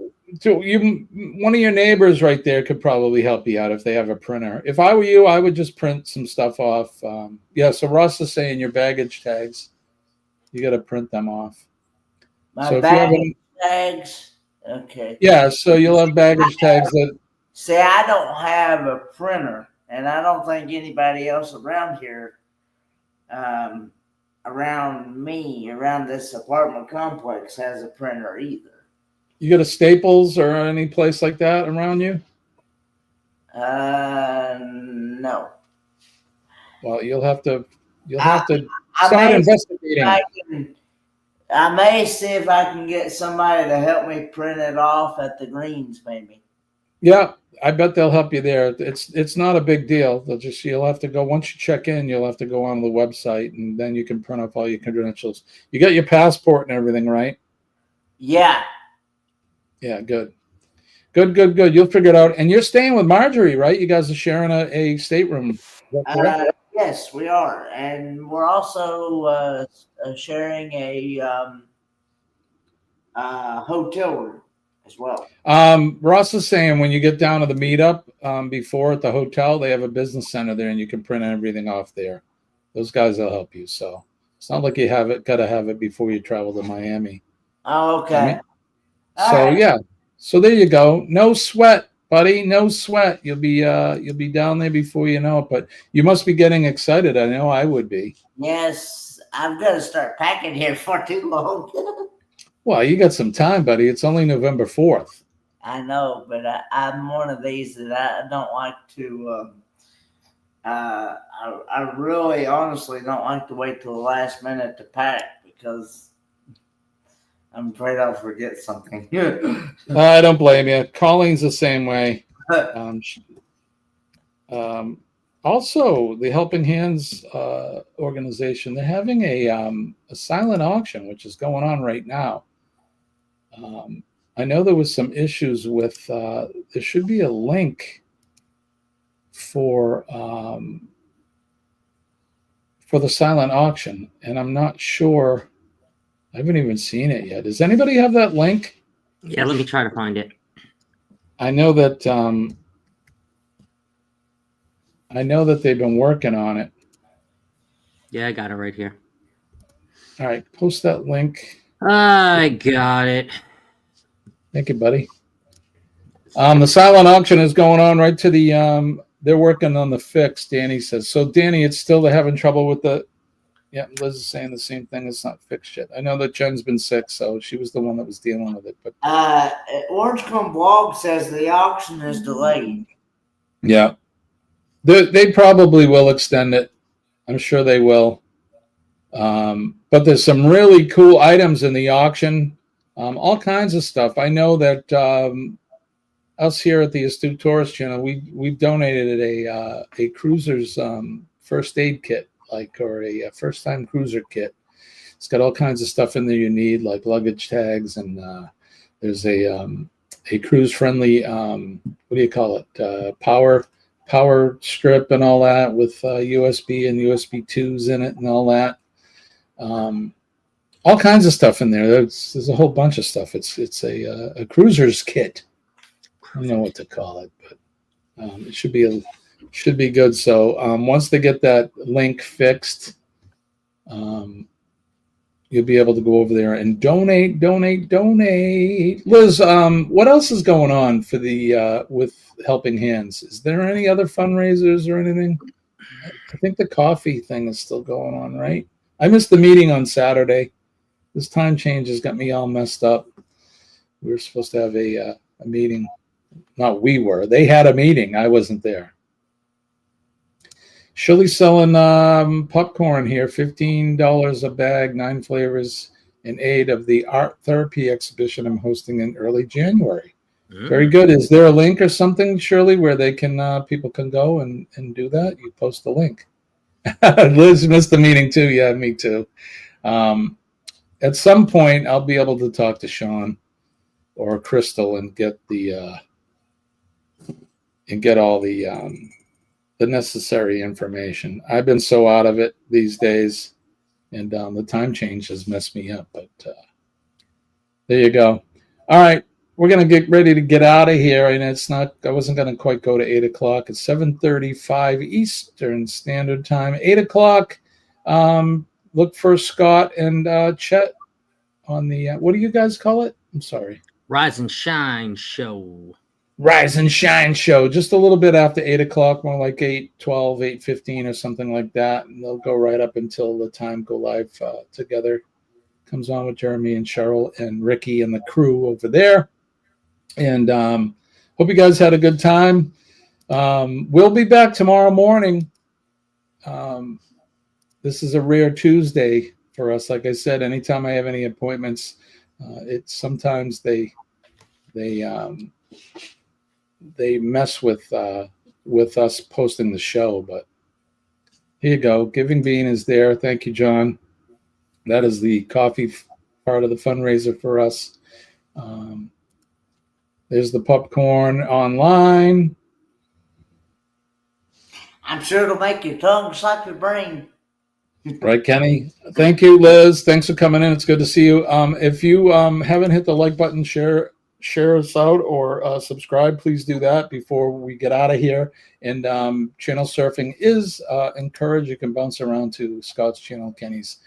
L: one of your neighbors right there could probably help you out if they have a printer. If I were you, I would just print some stuff off. So Ross is saying your baggage tags, you got to print them off.
N: My baggage tags? Okay.
L: Yeah, so you'll have baggage tags that...
N: See, I don't have a printer, and I don't think anybody else around here, around this apartment complex has a printer either.
L: You got a Staples or any place like that around you?
N: No.
L: Well, you'll have to start investigating.
N: I may see if I can get somebody to help me print it off at the Greens, maybe.
L: Yeah, I bet they'll help you there. It's not a big deal. You'll have to go once you check in. You'll have to go on the website, and then you can print off all your credentials. You got your passport and everything, right?
N: Yeah.
L: Yeah, good. You'll figure it out. And you're staying with Marjorie, right? You guys are sharing a stateroom.
N: Yes, we are, and we're also sharing a hotel room as well.
L: Ross is saying when you get down to the meetup before at the hotel, they have a business center there, and you can print everything off there. Those guys will help you. So it's not like you got to have it before you travel to Miami.
N: Oh, okay.
L: Yeah. So there you go. No sweat, buddy. No sweat. You'll be down there before you know it. But you must be getting excited. I know I would be.
N: Yes, I'm gonna start packing here for too long.
L: Well, you got some time, buddy. It's only November 4th.
N: I know, but I'm one of these that I don't like to. I really, honestly, don't like to wait till the last minute to pack because I'm afraid I'll forget something.
L: I don't blame you. Colleen's the same way. Also, the Helping Hands organization, they're having a silent auction, which is going on right now. I know there was some issues with, there should be a link for the silent auction, and I'm not sure. I haven't even seen it yet. Does anybody have that link?
M: Yeah, let me try to find it.
L: I know that they've been working on it.
M: Yeah, I got it right here.
L: All right, post that link.
M: I got it.
L: Thank you, buddy. The silent auction is going on right to the they're working on the fix, Danny says. So Danny, it's still they're having trouble with the Liz is saying the same thing. It's not fixed yet. I know that Jen's been sick, so she was the one that was dealing with it. But
N: Orange Cone Blog says the auction is delayed.
L: yeah. They probably will extend it. I'm sure they will. But there's some really cool items in the auction. All kinds of stuff. I know that us here at the Astute Tourist Channel, we've donated a cruiser's first aid kit, or a first time cruiser kit. It's got all kinds of stuff in there you need, like luggage tags, and there's a cruise friendly what do you call it? Power strip and all that with USB and USB 2s in it and all that. All kinds of stuff in there. There's a whole bunch of stuff. It's a cruiser's kit. I don't know what to call it, but it should be good. So once they get that link fixed, you'll be able to go over there and donate. Liz, what else is going on for the with Helping Hands? Is there any other fundraisers or anything? I think the coffee thing is still going on, right? I missed the meeting on Saturday. This time change has got me all messed up. We were supposed to have a meeting. Not we were. They had a meeting. I wasn't there. Shirley's selling popcorn here, $15 a bag, 9 flavors, in aid of the art therapy exhibition I'm hosting in early January. Very good. Is there a link or something, Shirley, where they can people can go and do that? You post the link. Liz missed the meeting too. Yeah, me too. At some point, I'll be able to talk to Sean or Crystal and get all the necessary information. I've been so out of it these days, and the time change has messed me up. But there you go. All right, we're gonna get ready to get out of here, and it's not. I wasn't gonna quite go to 8 o'clock. It's 7:35 Eastern Standard Time. 8 o'clock. Look for Scott and Chet on the what do you guys call it? I'm sorry.
M: Rise and Shine Show.
L: Rise and Shine Show, just a little bit after 8 o'clock, more like 8:12, 8:15 or something like that. And they'll go right up until the time Go Live together comes on with Jeremy and Cheryl and Ricky and the crew over there. And hope you guys had a good time. We'll be back tomorrow morning. This is a rare Tuesday for us. Like I said, anytime I have any appointments, it's sometimes they mess with us posting the show, but here you go. Giving Bean is there. Thank you, John. That is the coffee part of the fundraiser for us. There's the popcorn online.
N: I'm sure it'll make your tongue slap your brain.
L: Right, Kenny? Thank you, Liz. Thanks for coming in. It's good to see you. If you haven't hit the like button, share us out, or subscribe, please do that before we get out of here. And channel surfing is encouraged. You can bounce around to Scott's channel, Kenny's,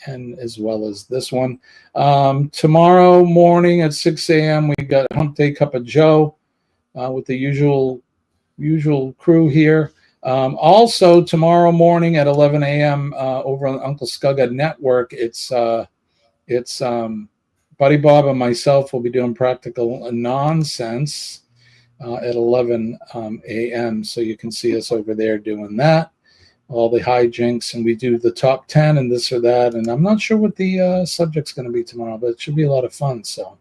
L: and as well as this one. Tomorrow morning at 6 a.m. we got Hump Day Cup of Joe with the usual crew here. Also tomorrow morning at 11 a.m. Over on Uncle Scugga Network, it's a Buddy Bob and myself will be doing Practical Nonsense at 11 a.m. So you can see us over there doing that. All the hijinks, and we do the top 10 and this or that. And I'm not sure what the subject's going to be tomorrow, but it should be a lot of fun. So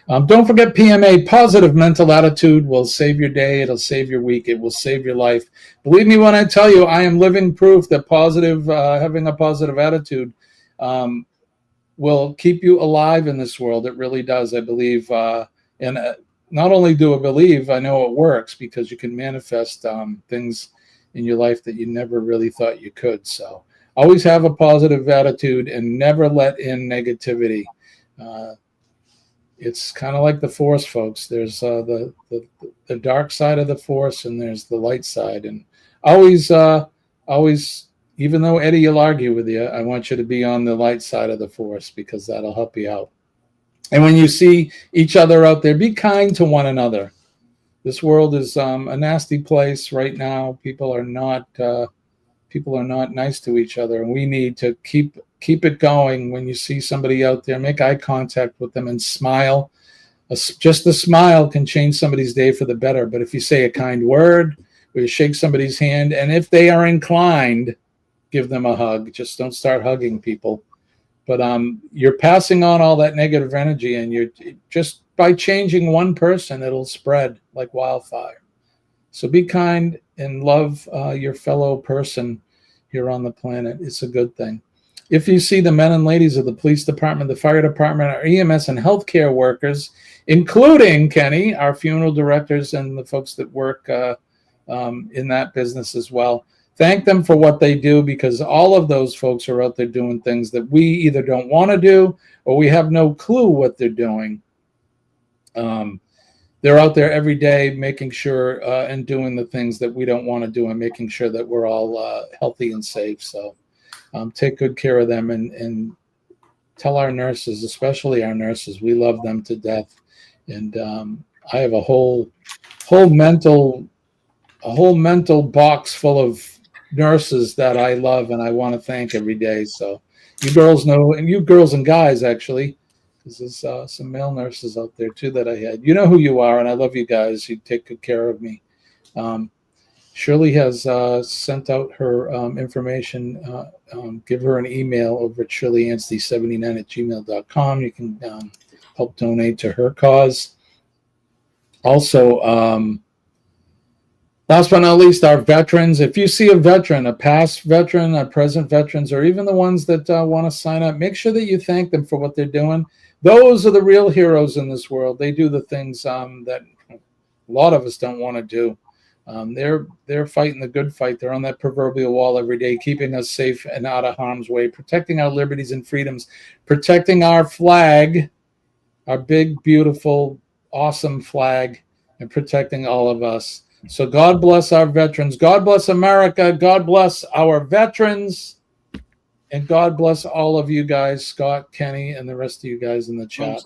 L: don't forget PMA, positive mental attitude will save your day. It'll save your week. It will save your life. Believe me when I tell you, I am living proof that having a positive attitude will keep you alive in this world. It really does. I believe, and not only do I believe, I know it works, because you can manifest things in your life that you never really thought you could. So always have a positive attitude and never let in negativity. It's kind of like the Force, folks. There's the dark side of the Force, and there's the light side. And always, even though Eddie will argue with you, I want you to be on the light side of the Force, because that'll help you out. And when you see each other out there, be kind to one another. This world is a nasty place right now. People are not nice to each other, and we need to keep it going. When you see somebody out there, make eye contact with them and smile. Just a smile can change somebody's day for the better. But if you say a kind word, or you shake somebody's hand, and if they are inclined, give them a hug. Just don't start hugging people. But you're passing on all that negative energy, and you're just, by changing one person, it'll spread like wildfire. So be kind and love your fellow person here on the planet. It's a good thing. If you see the men and ladies of the police department, the fire department, our EMS and healthcare workers, including Kenny, our funeral directors, and the folks that work in that business as well, thank them for what they do, because all of those folks are out there doing things that we either don't want to do, or we have no clue what they're doing. They're out there every day making sure and doing the things that we don't want to do, and making sure that we're all healthy and safe. So take good care of them, and tell our nurses, especially our nurses, we love them to death. And I have a whole mental box full of nurses that I love and I want to thank every day. So you girls know, and you girls and guys, actually, because there's some male nurses out there too that I had. You know who you are, and I love you guys. You take good care of me. Shirley has sent out her information. Give her an email over at shirleyanstey79@gmail.com. You can help donate to her cause. Also, last but not least, our veterans. If you see a veteran, a past veteran, a present veterans, or even the ones that want to sign up, make sure that you thank them for what they're doing. Those are the real heroes in this world. They do the things that a lot of us don't want to do. They're fighting the good fight. They're on that proverbial wall every day, keeping us safe and out of harm's way, protecting our liberties and freedoms, protecting our flag, our big, beautiful, awesome flag, and protecting all of us. So God bless our veterans. God bless America. God bless our veterans. And God bless all of you guys, Scott, Kenny, and the rest of you guys in the chat.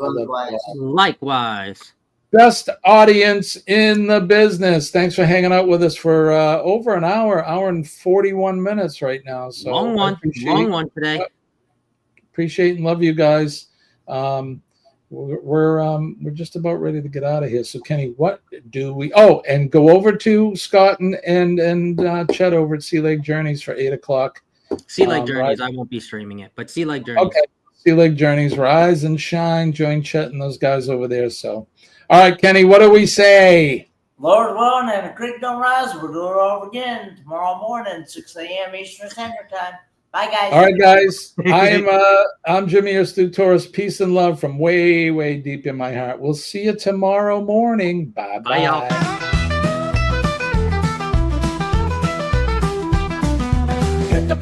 M: Likewise.
L: Best audience in the business. Thanks for hanging out with us for over an hour and 41 minutes right now. So
M: long one today.
L: Appreciate and love you guys. We're just about ready to get out of here. So Kenny, what do we? Oh, and go over to Scott and Chet over at Sea Lake Journeys for 8 o'clock.
M: Sea Lake Journeys. I won't be streaming it, but Sea Lake Journeys.
L: Okay. Sea Lake Journeys, rise and shine. Join Chet and those guys over there. So, all right, Kenny, what do we say?
N: Lord willing, and the creek don't rise, we'll do it all again tomorrow morning, 6 a.m. Eastern Standard Time. Bye, guys.
L: All right, guys. I'm Jimmy, your Stu Torres. Peace and love from way, way deep in my heart. We'll see you tomorrow morning. Bye, bye.
M: Y'all.
A: Hit the